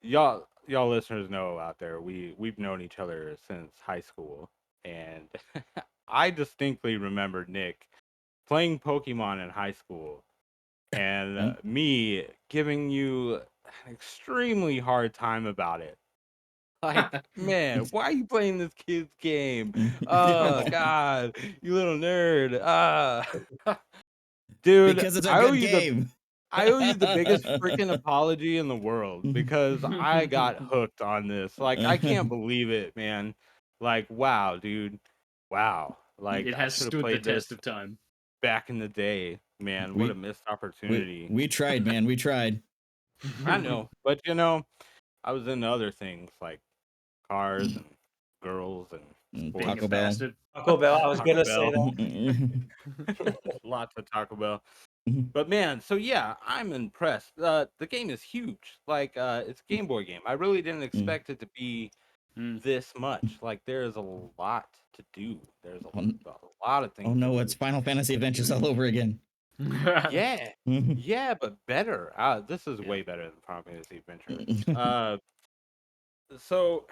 y'all listeners know out there, we've known each other since high school, and I distinctly remember Nick playing Pokemon in high school and Okay. me giving you an extremely hard time about it. Like, man, why are you playing this kid's game? Oh God, you little nerd. Dude, Because it's a good game. I owe you the biggest freaking apology in the world because I got hooked on this. Like, I can't believe it, man. Like, wow, dude. Wow. Like, It I has should have stood the played this test of time. back in the day, man. What a missed opportunity. we tried, man. We tried. I know, but I was into other things like cars and girls and sports. Being a Taco Bell. bastard. Taco Bell. I was Taco gonna say Bell. that. Lots of Taco Bell. But man, so yeah, I'm impressed. The game is huge. Like it's a Game Boy game. I really didn't expect it to be Mm. this much. Like there's a lot to do. There's a lot of things. Oh to no, do. it's Final Fantasy Adventures all over again. Yeah. Yeah, but better. This is way better than Final Fantasy Adventure. So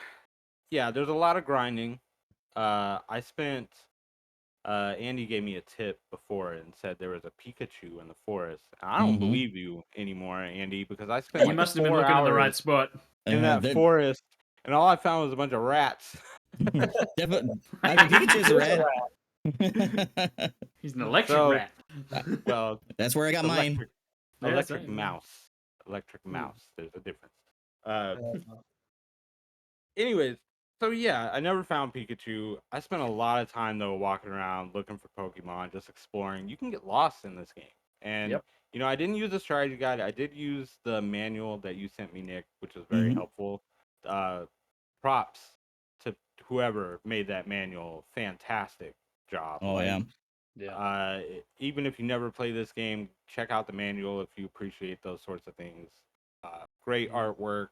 yeah, there's a lot of grinding. I spent Andy gave me a tip before and said there was a Pikachu in the forest. I don't believe you anymore, Andy, because I spent You like must have been 4 looking in the right hours spot. in that forest, and all I found was a bunch of rats. Definitely, I mean, Pikachu's a rat. He's an electric So, rat. well, That's where I got mine. electric same. mouse. Electric mouse. There's a difference. Anyways, so yeah, I never found Pikachu. I spent a lot of time though walking around looking for Pokemon, just exploring. You can get lost in this game. And Yep. I didn't use the strategy guide. I did use the manual that you sent me, Nick, which was very helpful. Props to whoever made that manual. Fantastic job. Oh yeah. Yeah. Even if you never play this game, check out the manual if you appreciate those sorts of things. Great artwork.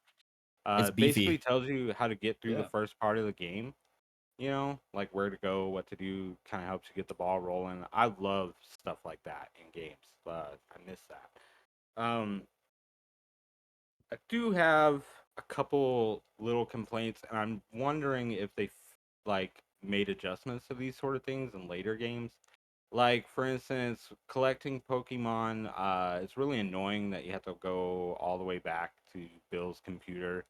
It's beefy. Basically tells you how to get through the Yeah. first part of the game. Like where to go, what to do, kind of helps you get the ball rolling. I love stuff like that in games. I miss that. I do have a couple little complaints, and I'm wondering if they like made adjustments to these sort of things in later games. Like for instance, collecting Pokemon. It's really annoying that you have to go all the way back to Bill's computer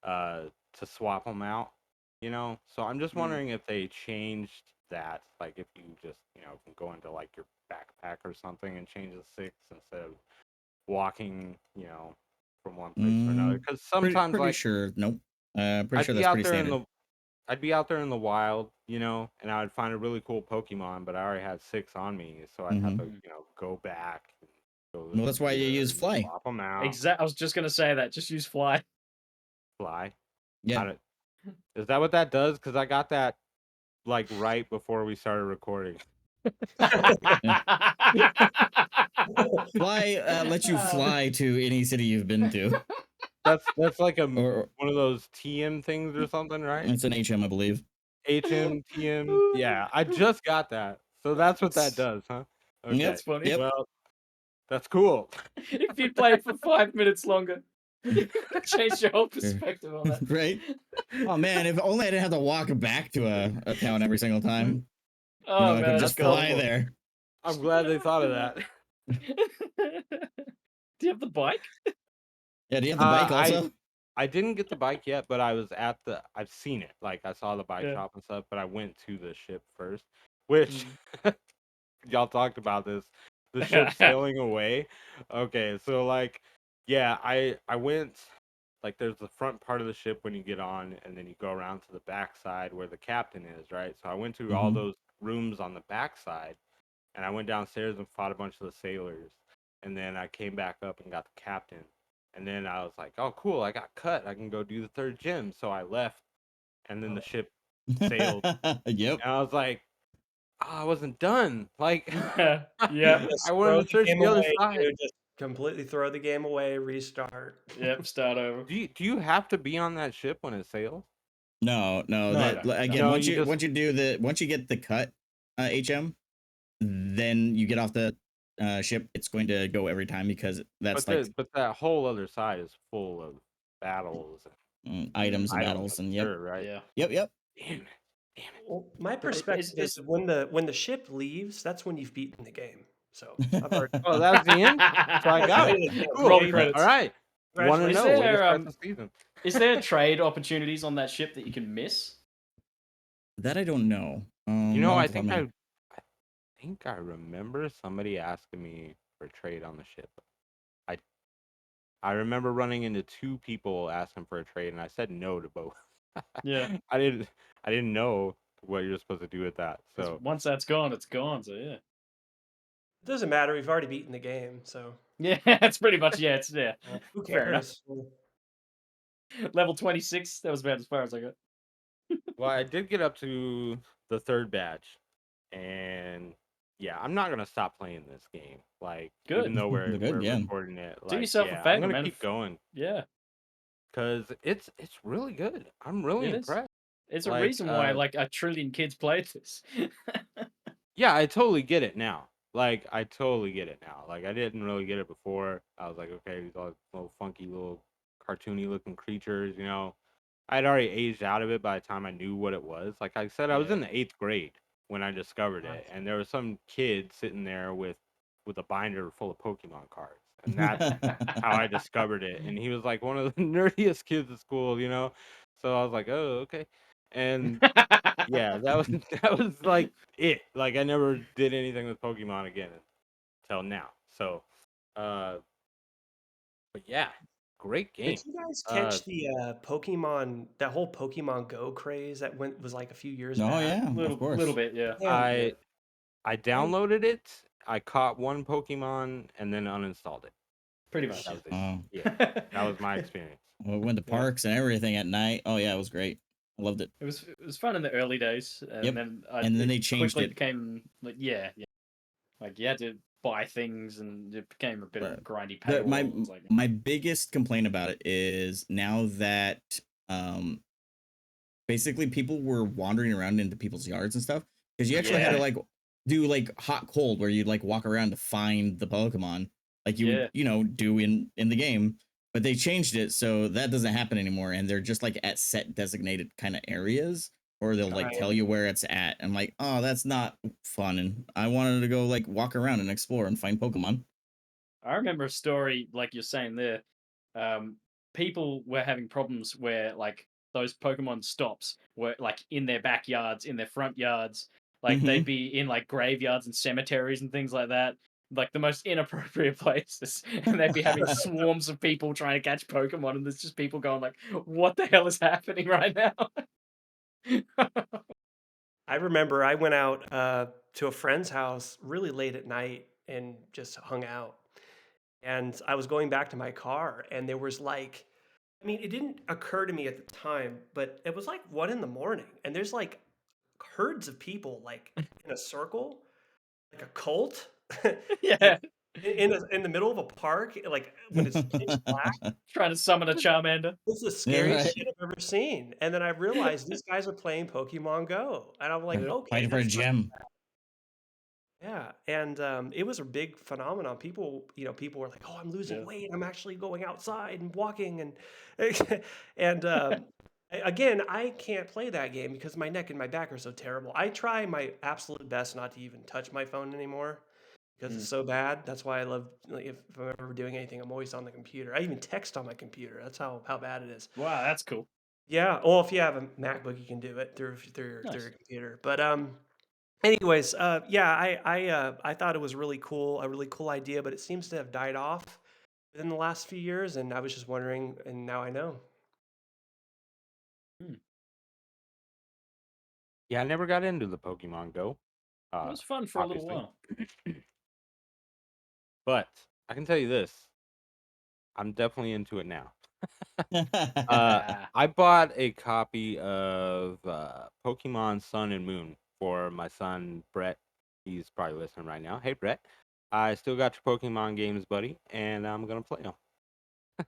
to swap them out. So I'm just wondering if they changed that, like if you just can go into like your backpack or something and change the 6 instead of walking from one place to another, because sometimes pretty like sure. Nope. Pretty I'd sure be that's out pretty there standard. I'd be out there in the wild, and I would find a really cool Pokemon, but I already had 6 on me, so I'd have to go back and go to the Well, that's why you computer use and Fly. swap them out. I was just gonna say that. Just use Fly. Fly. Yeah. Is that what that does? Because I got that like right before we started recording. Fly lets you fly to any city you've been to. That's like Or one of those TM things or something, right? it's an HM, I believe. HM, TM. Yeah, I just got that. So that's what that does, huh? Okay. That's funny. Yep. Well, that's cool. If you played for 5 minutes longer, change your whole perspective on that. Right? Oh man, if only I didn't have to walk back to a town every single time. Oh I man, could that's just fly cool. there. I'm glad they thought of that. Do you have the bike? Yeah, do you have the bike I also? I didn't get the bike yet, but I was at the. I've seen it. Like I saw the bike Yeah. shop and stuff, but I went to the ship first, which y'all talked about this. The ship sailing away. Okay, so like, yeah, I went. Like, there's the front part of the ship when you get on, and then you go around to the back side where the captain is, right? So I went to all Mhm. those rooms on the back side, and I went downstairs and fought a bunch of the sailors, and then I came back up and got the captain, and then I was like, oh cool, I got cut, I can go do the third gym. So I left, and then the ship sailed, Yep. and I was like, oh, I wasn't done. Like, Yeah. Just I throw wanted to the search game the other away, side. dude. Just completely throw the game away, restart. Yep. Start over. Do you have to be on that ship when it sails? No, No, that no, again, no. once You you just once you do the once you get the cut HM, then you get off the ship, it's going to go every time because that's like but that whole other side is full of battles and items and items, battles I'm and sure, right? Yeah. yep. Damn it. Damn it. Well, my Is, perspective is is, when the ship leaves, that's when you've beaten the game. So I've already Oh, that was the end? So I that's got the it. end of the game. Roll Cool. the Okay, credits. All right. 1 congratulations. Is 0. Way to there start the season. is there trade opportunities on that ship that you can miss? That I don't know. You know, not I off the top of think my head. I think I remember somebody asking me for a trade on the ship. I I remember running into 2 people asking for a trade, and I said no to both. Yeah. I didn't know what you're supposed to do with that. 'Cause So once that's gone, it's gone. So yeah. It doesn't matter. We've already beaten the game, so Yeah, that's pretty much It's who fair enough. cares? Level 26. That was about as far as I got. well, I did get up to the 3rd badge, and yeah, I'm not gonna stop playing this game. Like, Good. even though we're Good, yeah. recording it, Do like, yourself a yeah, I'm favor, gonna man. keep going Yeah, because it's really good. I'm really it is. impressed. It's a Like, reason why like a trillion kids played this. yeah, I totally get it now. Like, I totally get it now. Like, I didn't really get it before. I was like, okay, these all little funky, little cartoony looking creatures, you know. I'd already aged out of it by the time I knew what it was. Like I said, I was Yeah. in the 8th grade when I discovered it, and there was some kid sitting there with a binder full of Pokemon cards, and that's how I discovered it. And he was like one of the nerdiest kids at school, you know. So I was like, oh, okay. And yeah, that was that was like it. Like I never did anything with Pokemon again until now. So, uh, but yeah, great game. Did you guys Uh, catch the Pokemon, that whole Pokemon Go craze that was like a few years Oh back? yeah, of little course. bit, yeah. Man, Yeah. I downloaded it. I caught one Pokemon and then uninstalled it. Pretty much. That was it. Oh, Yeah, that was my experience. we went to Yeah. parks and everything at night. Oh yeah, it was great. I loved it. It was fun in the early days, and Yep. then And then it they changed quickly it. became like like you had to buy things, and it became a bit of a grindy The, paywall. my It's like, my biggest complaint about it is now that um basically people were wandering around into people's yards and stuff because you actually had to Yeah. like do like hot cold where you'd like walk around to find the Pokemon like you would do in the game, but they changed it so that doesn't happen anymore and they're just like at set designated kind of areas or they'll like tell you where it's at. I'm like, oh, that's not fun, and I wanted to go like walk around and explore and find Pokemon. I remember a story like you're saying there. People were having problems where like those Pokemon stops were like in their backyards, in their front yards. Like they'd be in like graveyards and cemeteries and things like that. Like the most inappropriate places. And they'd be having swarms of people trying to catch Pokemon, and there's just people going like, what the hell is happening right now? I remember I went out to a friend's house really late at night and just hung out. And I was going back to my car, and there was like, I mean, it didn't occur to me at the time, but it was like 1 in the morning, and there's like herds of people like in a circle, like a cult, Yeah. like in the middle of a park, like when it's pitch black. Trying to summon a Charmander. This is the Yeah, scariest right. shit I've ever seen. And then I realized these guys are playing Pokemon Go, and I'm like, Yeah. okay, Fighting for a that's not gem. yeah, and it was a big phenomenon. People were like, "Oh, I'm losing Yeah. weight. I'm actually going outside and walking." And and again, I can't play that game because my neck and my back are so terrible. I try my absolute best not to even touch my phone anymore. because it's so bad. That's why I love, like, if I'm ever doing anything, I'm always on the computer. I even text on my computer. That's how bad it is. Wow, that's cool. Yeah. Well, if you have a MacBook, you can do it through Nice. your computer. But anyways, yeah, I thought it was really cool, a really cool idea, but it seems to have died off within the last few years, and I was just wondering, and now I know. Yeah, I never got into the Pokemon Go. It was fun for a little obviously. while. But I can tell you this, I'm definitely into it now. Ah, I bought a copy of Pokemon Sun and Moon for my son Brett. He's probably listening right now. Hey Brett, I still got your Pokemon games, buddy, and I'm gonna play them.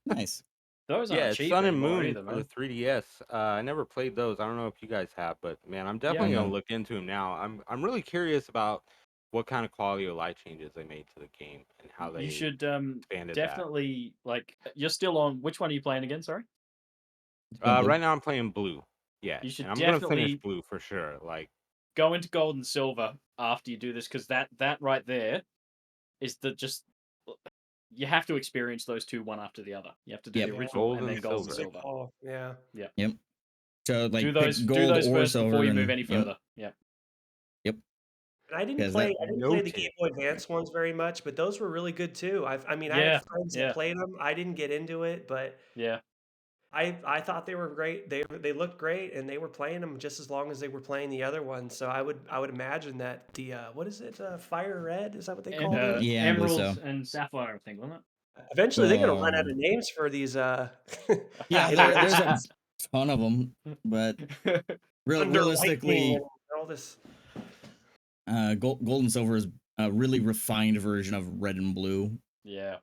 Nice. those Yeah, aren't it's cheap Sun and anymore Moon either, for the man. 3DS. I never played those. I don't know if you guys have, but man, I'm Yeah, definitely no. gonna look into them now. I'm really curious about what kind of quality of life changes they made to the game and how they you should expanded that. definitely like. You're still on. Which one are you playing again? Sorry. Blue. Right now I'm playing Blue. Yeah, You should and I'm gonna finish definitely Blue for sure. Like, go into Gold and Silver after you do this, because that right there is the just. You have to experience those two one after the other. You have to do Yep. the Yeah. original Gold and and then Gold and Silver. Good Silver. call. Yeah. Yep. So like Do pick those gold or first silver before you and move any yep, further. Yeah. yep. And I didn't Because play. that I didn't play the Noted. Game Boy Advance ones very much, but those were really good too. I mean, I Yeah. had friends that Yeah. played them. I didn't get into it, but Yeah. I thought they were great. They looked great, and they were playing them just as long as they were playing the other ones. So I would imagine that the what is it? Fire Red, is that what they called it? Yeah, I believe Emerald so. and Sapphire, I think, wasn't Eventually, they're gonna run out of Um, names for these yeah, there's a ton of them, but it? Thunder Lightning realistically, and all this. gold and silver is a really refined version of red and blue. Yeah.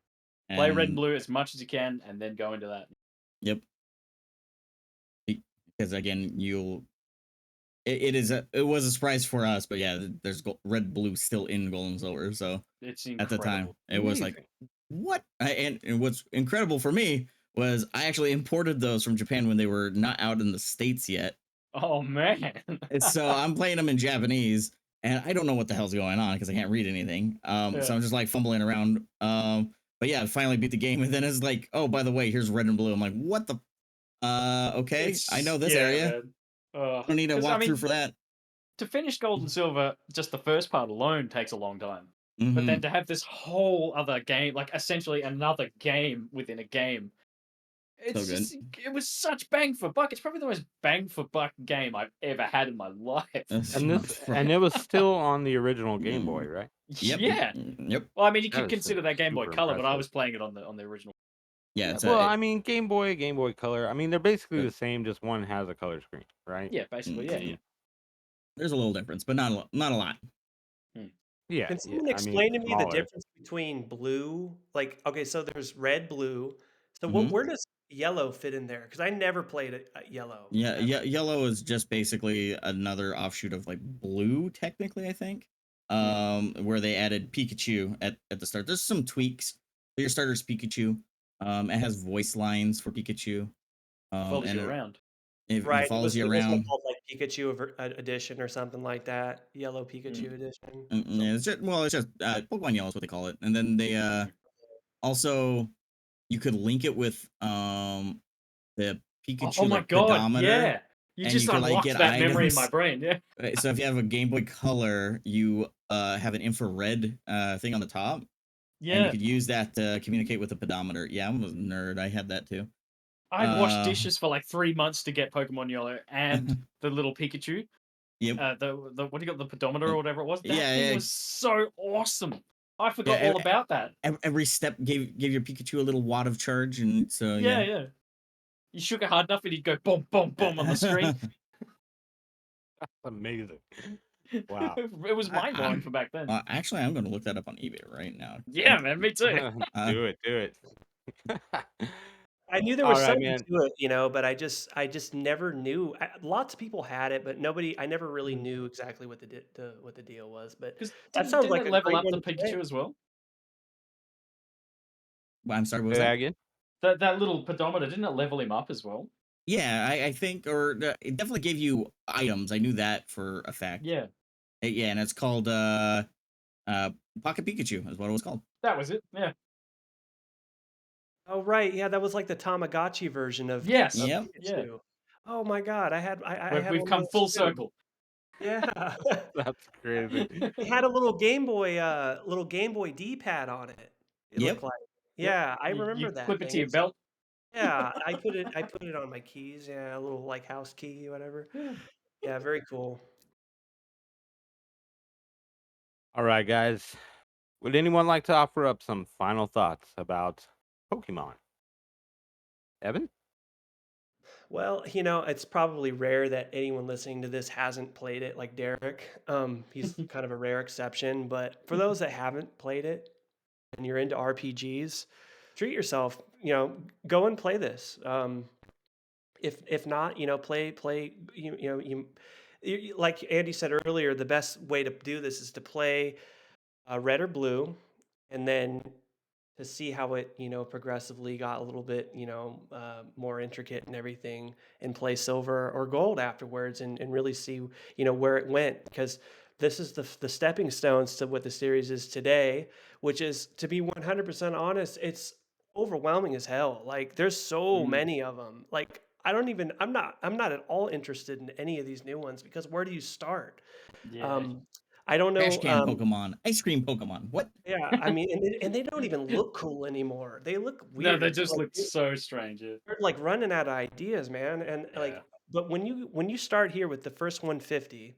Play red and And blue as much as you can, and then go into that. yep, because again, it was a surprise for us, but yeah, there's red blue still in gold and silver. So It's at the time, incredible. it was like, what? And what's incredible for me was I actually imported those from Japan when they were not out in the States yet. Oh man. And so I'm playing them in Japanese, and I don't know what the hell's going on because I can't read anything. Yeah. So I'm just like fumbling around. But yeah, I finally beat the game, and then it's like, oh, by the way, here's red and blue. I'm like, what the? Okay, I know this area. Man. I don't need a 'Cause, I mean, walkthrough for that. to finish Gold and Silver, just the first part alone takes a long time. But Mhm. then to have this whole other game, like essentially another game within a game, it's good. just, it was such bang for buck. It's probably the most bang for buck game I've ever had in my life. and it was still on the original Game Boy, right? Yep. Yeah. Yep. Well, I mean, you That could is consider that Game Boy super Color, but I impressive. was playing it on the original. Yeah. Yeah, It's well, I mean, Game Boy, Game Boy Color. I mean, they're basically Uh, the same. Just one has a color screen, right? Yeah, basically, yeah. Mhm. There's a little difference, but not a lot. Not a lot. Yeah. Can yeah. someone I mean, explain to me the smaller. difference between blue? Like, okay, so there's red, blue. So Mhm. where does yellow fit in there? Because I never played yellow. Yeah. ever. Yeah. Yellow is just basically another offshoot of like blue, technically. I think. Where they added Pikachu at the start. There's some tweaks. Your starter's Pikachu. It has voice lines for Pikachu. Follows And you around. It Right. follows you It was one around. called like Pikachu edition or something like that. Yellow Pikachu edition. Yeah, it's just Pokemon Yellow is what they call it. And then they also you could link it with the Pikachu Oh my like god, pedometer. yeah. You and just you could, like, unlocked get that memory in my items. brain, yeah. So if you have a Game Boy Color, you have an infrared thing on the top, and you Yeah. could use that to communicate with the pedometer. Yeah, I'm a nerd. I had that too. I washed dishes for like 3 months to get Pokemon Yellow and the little Pikachu. Yep. The what do you got, the pedometer or whatever it was? That Yeah, thing yeah. was so awesome. I forgot Yeah, all about that. Every step gave your Pikachu a little watt of charge, and so Yeah, yeah. yeah. You shook it hard enough and he'd go boom, boom, boom on the screen. Amazing. Wow. It was mind blowing for back then. Actually, I'm going to look that up on eBay right now. Yeah, man, me too. Do it. I knew there All was right, something man. to it, but I just never knew. Lots of people had it, but I never really knew exactly what the deal was. But Because that sounds didn't like it a level great up one the to play. Pikachu as well? Well, I'm sorry, what was Say that that? again. That little pedometer, didn't it level him up as well? Yeah, I think, or it definitely gave you items. I knew that for a fact. Yeah. Yeah, and it's called Pocket Pikachu is what it was called. That was it. Yeah. Oh right, yeah, that was like the Tamagotchi version of Yes. Yep. Yeah. Pikachu. Oh my God, I had We've one of come those full too. circle. Yeah. That's crazy. It had a little Game Boy D-pad on it. It looked Yep. like. Yep. Yeah, I You remember that clip it to thing. your belt. Yeah, I put it on my keys. Yeah, a little like house key, whatever. Yeah. Yeah, very cool. All right, guys. Would anyone like to offer up some final thoughts about Pokemon? Evan? Well, it's probably rare that anyone listening to this hasn't played it like Derek. He's kind of a rare exception, but for those that haven't played it and you're into RPGs, treat yourself, go and play this. If not, play like Andy said earlier, the best way to do this is to play red or blue, and then to see how it progressively got a little bit more intricate and everything, and play silver or gold afterwards, and really see where it went, because this is the stepping stones to what the series is today, which is, to be 100% honest, it's overwhelming as hell. Like, there's so Mm. many of them. Like, I'm not at all interested in any of these new ones, because where do you start? Yeah. um I don't Trash know. can Pokemon, ice cream Pokemon. What? Yeah, I mean, and they don't even look cool anymore. They look No, they weird. just Like, look so strange. Yeah. they're like running out of ideas, man. And Yeah. but when you start here with the first 150,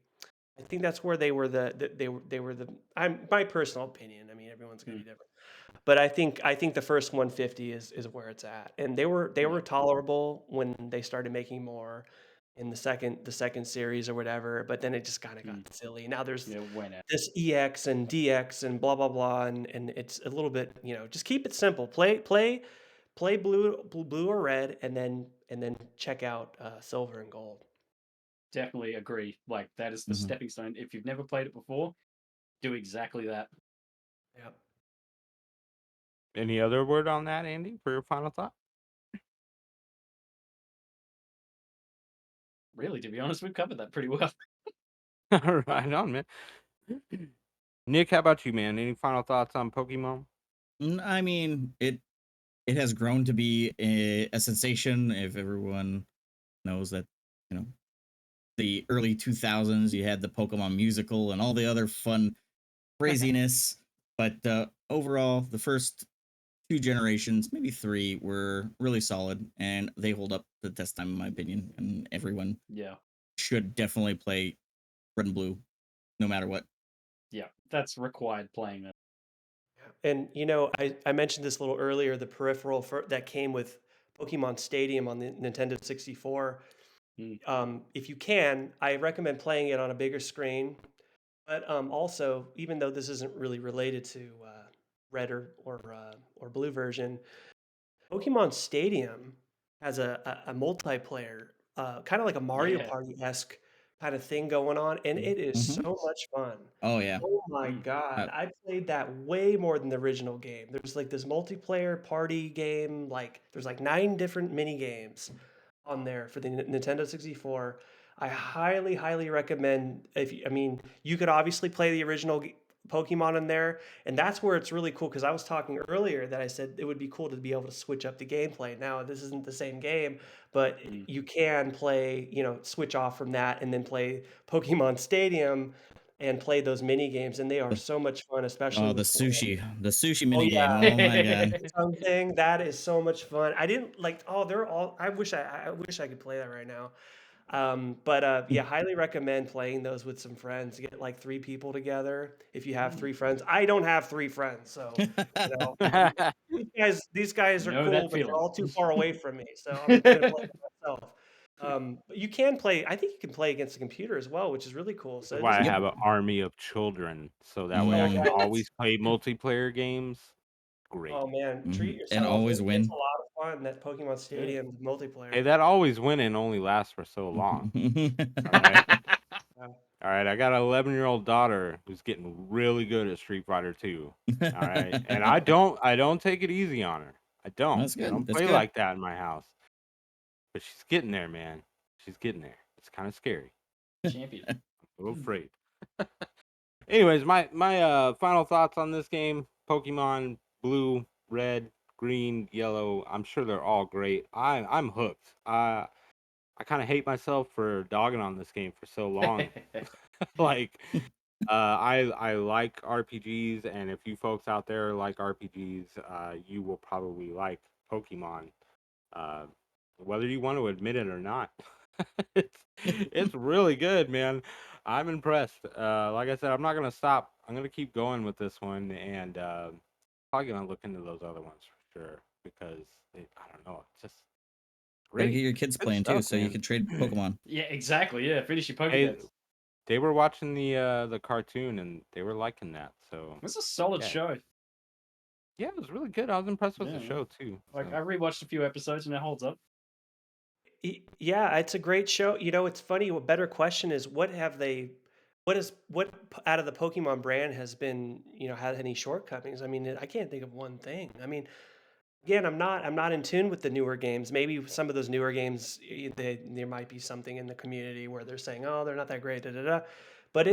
I think that's where they were they were the I'm my personal opinion. I mean, everyone's gonna Mm. be different, but I think the first 150 is where it's at, and they were Yeah. tolerable when they started making more in the second series or whatever. But then it just kind of got Mm. silly. Now there's Yeah. Went out. this EX and DX and blah blah blah, and it's a little bit, just keep it simple. Play blue or red, and then check out silver and gold. Definitely agree. Like that is the Mhm. stepping stone. If you've never played it before, do exactly that. Yeah. Any other word on that, Andy, for your final thought? Really, to be honest, we've covered that pretty well. Right on, man. Nick, how about you, man? Any final thoughts on Pokemon? I mean, it has grown to be a sensation. If everyone knows that, you know, the early 2000s, you had the Pokemon musical and all the other fun craziness. But overall, the first two generations, maybe three, were really solid, and they hold up the test time, in my opinion. And everyone Yeah. should definitely play Red and Blue, no matter what. Yeah. That's required playing that. And I mentioned this a little earlier, the peripheral that came with Pokemon Stadium on the Nintendo 64. Mm. If you can, I recommend playing it on a bigger screen. But also, even though this isn't really related to red or blue version, Pokemon Stadium has a multiplayer, kind of like a Mario Yeah. Party esque kind of thing going on, and it is Mhm. so much fun. Oh yeah. Oh my Mm. God, I played that way more than the original game. There's like this multiplayer party game, like there's like 9 different mini games on there for the Nintendo 64. I highly, highly recommend. I mean, you could obviously play the original Pokemon in there, and that's where it's really cool. Because I was talking earlier that I said it would be cool to be able to switch up the gameplay. Now this isn't the same game, but Mm. you can play, switch off from that and then play Pokemon Stadium and play those mini games, and they are The, so much fun, especially oh, with the sushi Oh minigame. yeah, Oh my god. something that is so much fun. I didn't like. Oh, they're all. I wish I could play that right now. But yeah, highly recommend playing those with some friends. Get like 3 people together if you have Mm. 3 friends. I don't have 3 friends, so know these guys are Know cool, that but they're feeling. all too far away from me, so I'm gonna play it myself. But you can play. I think you can play against the computer as well, which is really cool. So That's it why I doesn't. Yep. have an army of children, so that way I Oh can Mm, yeah, always play multiplayer games. Great. oh man, treat mhm. And yourself. always It's a win. lot of fun. That Pokemon Yeah. Stadium Hey, multiplayer. that always winning only lasts for so long. All right. Yeah. All right. I got an 11-year-old daughter who's getting really good at Street Fighter 2. All right. And I don't take it easy on her. I don't. That's I good. don't That's play good. like that in my house. But she's getting there, man. She's getting there. It's kind of scary. Champion. I'm a little afraid. Anyways, my final thoughts on this game: Pokemon Blue, Red, Green, Yellow. I'm sure they're all great. I'm hooked. I kind of hate myself for dogging on this game for so long. Like, I like RPGs, and if you folks out there like RPGs, you will probably like Pokemon, uh, whether you want to admit it or not. It's really good, man. I'm impressed. Like I said, I'm not gonna stop. I'm gonna keep going with this one, and probably gonna look into those other ones for sure because I don't know, it's just Gotta great. get your kids Good playing too, stuff, so you man. can trade Pokemon. Yeah, exactly. Yeah, finish your Hey, Pokédex. they were watching the cartoon and they were liking that. So It's a solid yeah, show. yeah, it was really good. I was impressed with Yeah, the man. show too. Like So I rewatched a few episodes and it holds up. Yeah, it's a great show. It's funny. A better question is what out of the Pokemon brand has been, had any shortcomings? I mean, I can't think of one thing. I mean, again, I'm not in tune with the newer games. Maybe some of those newer games, there might be something in the community where they're saying, "Oh, they're not that great." Da, da, da. But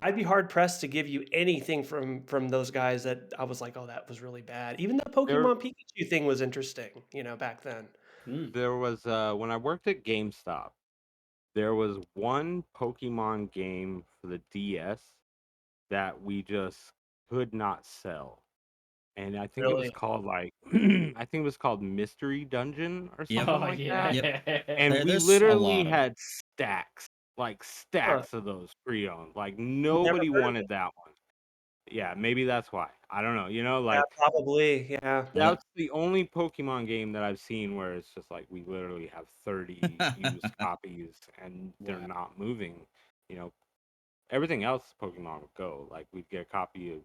I'd be hard pressed to give you anything from those guys that I was like, "Oh, that was really bad." Even the there Pokemon Pikachu thing was interesting, back then. Mm. there was when I worked at GameStop, there was one Pokemon game for the DS that we just could not sell. And I think it was Really? called like I think it was called Mystery Dungeon or Yep. something Oh like that. Yep. yeah. And we There's a literally lot of them. had stacks, like Huh. stacks of those pre-owned. Like Never nobody heard of wanted it. that one. Yeah, maybe that's why. I don't know. Yeah, Like probably. Yeah. Uh, that's the only Pokemon game that I've seen where it's just like we literally have 30 used copies and they're Wow. not moving. You know, everything else Pokemon would go. Like we'd get a copy of,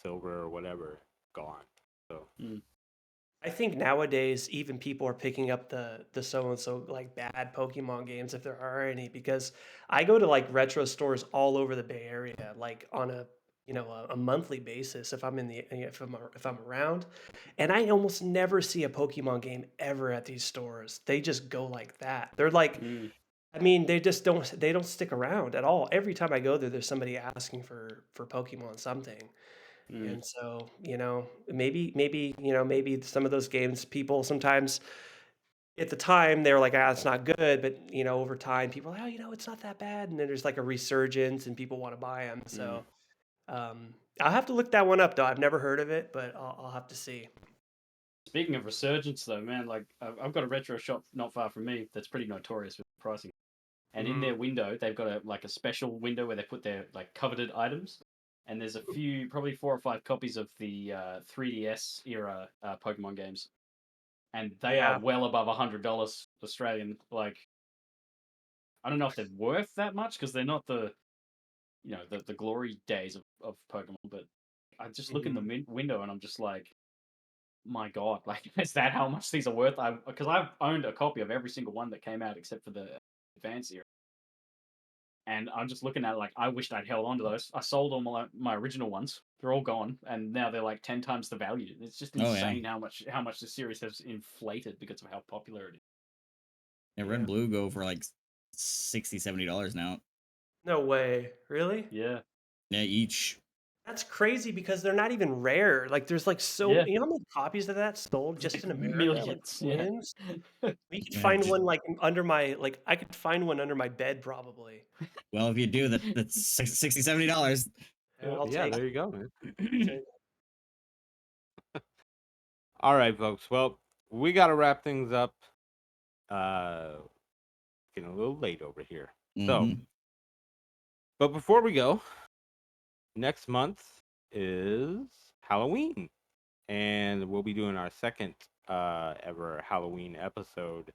Silver or whatever, gone. So Mm. I think nowadays even people are picking up the so and so like bad Pokemon games if there are any because I go to like retro stores all over the Bay Area like on a monthly basis if I'm in the if I'm around and I almost never see a Pokemon game ever at these stores. They just go like that. They're like Mm. I mean they don't stick around at all. Every time I go there there's somebody asking for Pokemon something. Mm. And so, maybe some of those games, people sometimes at the time they were like, ah, it's not good. But, over time, people are, oh, it's not that bad. And then there's like a resurgence and people want to buy them. Mm. So I'll have to look that one up, though. I've never heard of it, but I'll have to see. Speaking of resurgence, though, man, like I've got a retro shop not far from me that's pretty notorious with pricing. And in Mhm. their window, they've got a special window where they put their like coveted items. And there's a few, probably 4 or 5 copies of the 3DS era Pokemon games, and they are Yeah. well above $100 Australian. Like, I don't know if they're worth that much because they're not the glory days of Pokemon. But I just look in the Mhm. window and I'm just like, my God, like is that how much these are worth? Because I've owned a copy of every single one that came out except for the Advance era. And I'm just looking at it like I wished I'd held on to those. I sold all my original ones. They're all gone, and now they're like 10 times the value. It's just oh yeah. insane how much the series has inflated because of how popular it is. Yeah, Red Yeah. and Blue go for like $60-$70 now. No way. Really? Yeah, Yeah, each. That's crazy because they're not even rare. Like, there's like yeah, how many copies of that sold just in America? Like millions. Yeah, millions? We could Yeah, find just one like under my like I could find one under my bed probably. well, if you do that, that's $60-$70. Yeah, yeah. I'll yeah, take there it. you go, man. I'll take it. All right, folks. Well, we got to wrap things up. Uh, Getting a little late over here. So, Mm-hmm. but before we go, next month is Halloween, and we'll be doing our second ever Halloween episode.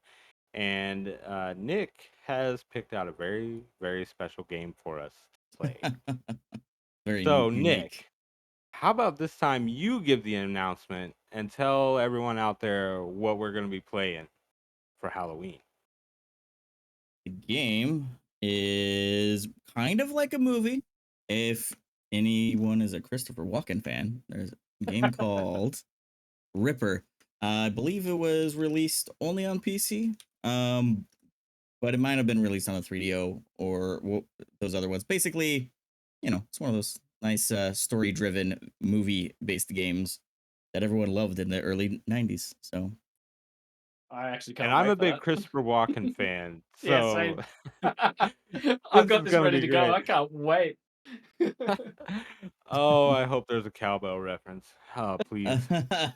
And Nick has picked out a very, very special game for us to play. Very So, unique. Nick, how about this time you give the announcement and tell everyone out there what we're going to be playing for Halloween? The game is kind of like a movie. If anyone is a Christopher Walken fan, there's a game called Ripper. I believe it was released only on PC, but it might have been released on a 3DO or those other ones. Basically, it's one of those nice story-driven movie-based games that everyone loved in the early 90s. So I actually And can't I'm wait a for big that. Christopher Walken fan, Yeah, so same. I've this got is this gonna ready be to go. great. I can't wait. Oh, I hope there's a cowbell reference. Oh, please. At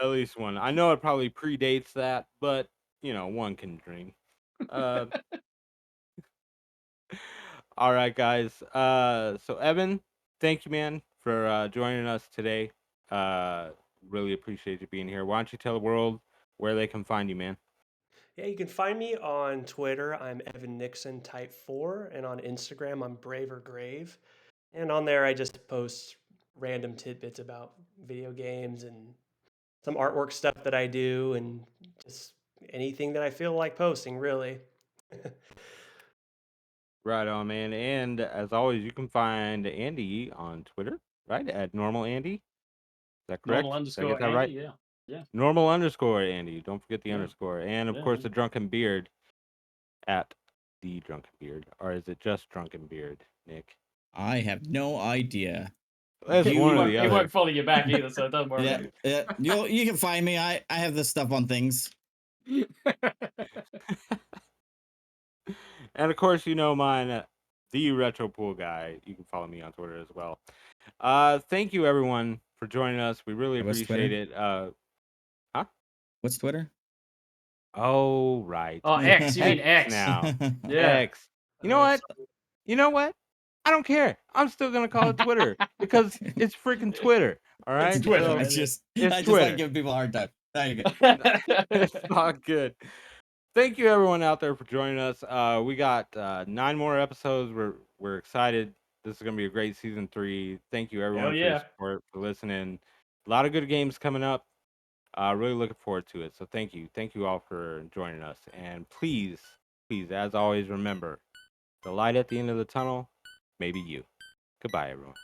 least one. I know it probably predates that, but one can dream. Uh, all right, guys. So Evan, thank you, man, for joining us today. Really appreciate you being here. Why don't you tell the world where they can find you, man? Yeah, you can find me on Twitter. I'm Evan Nixon Type 4, and on Instagram, I'm Braver Grave. And on there, I just post random tidbits about video games and some artwork stuff that I do, and just anything that I feel like posting, really. Right on, man. And as always, you can find Andy on Twitter, right? At Normal Andy. Is that Normal correct? Did I get underscore that Andy. right? Yeah. Yeah. Normal underscore Andy. Don't forget the Yeah. underscore. And of Yeah. course, Yeah. the Drunken Beard at the Drunken Beard. Or is it just Drunken Beard, Nick? I have no idea. It's He one or won't, the he other. won't follow you back either, so don't worry Yeah, about you can find me. I have this stuff on things. it. And of course, mine, the Retro Pool Guy. You can follow me on Twitter as well. Thank you, everyone, for joining us. We really What's appreciate Twitter? it. Huh? What's Twitter? Oh, right. Oh, X. You mean X? Now. Yeah. X. You know what? You know what? I don't care. I'm still gonna call it Twitter because it's freaking Twitter. All It's right. Twitter, So man. I just it's like Twitter. giving people a hard time. There you go. It's all good. Thank you, everyone out there, for joining us. We got 9 more episodes. We're excited. This is gonna be a great season 3. Thank you, everyone, for your yeah. support, for listening. A lot of good games coming up. Really looking forward to it. So thank you all for joining us. And please, as always, remember the light at the end of the tunnel may be you. Goodbye, everyone.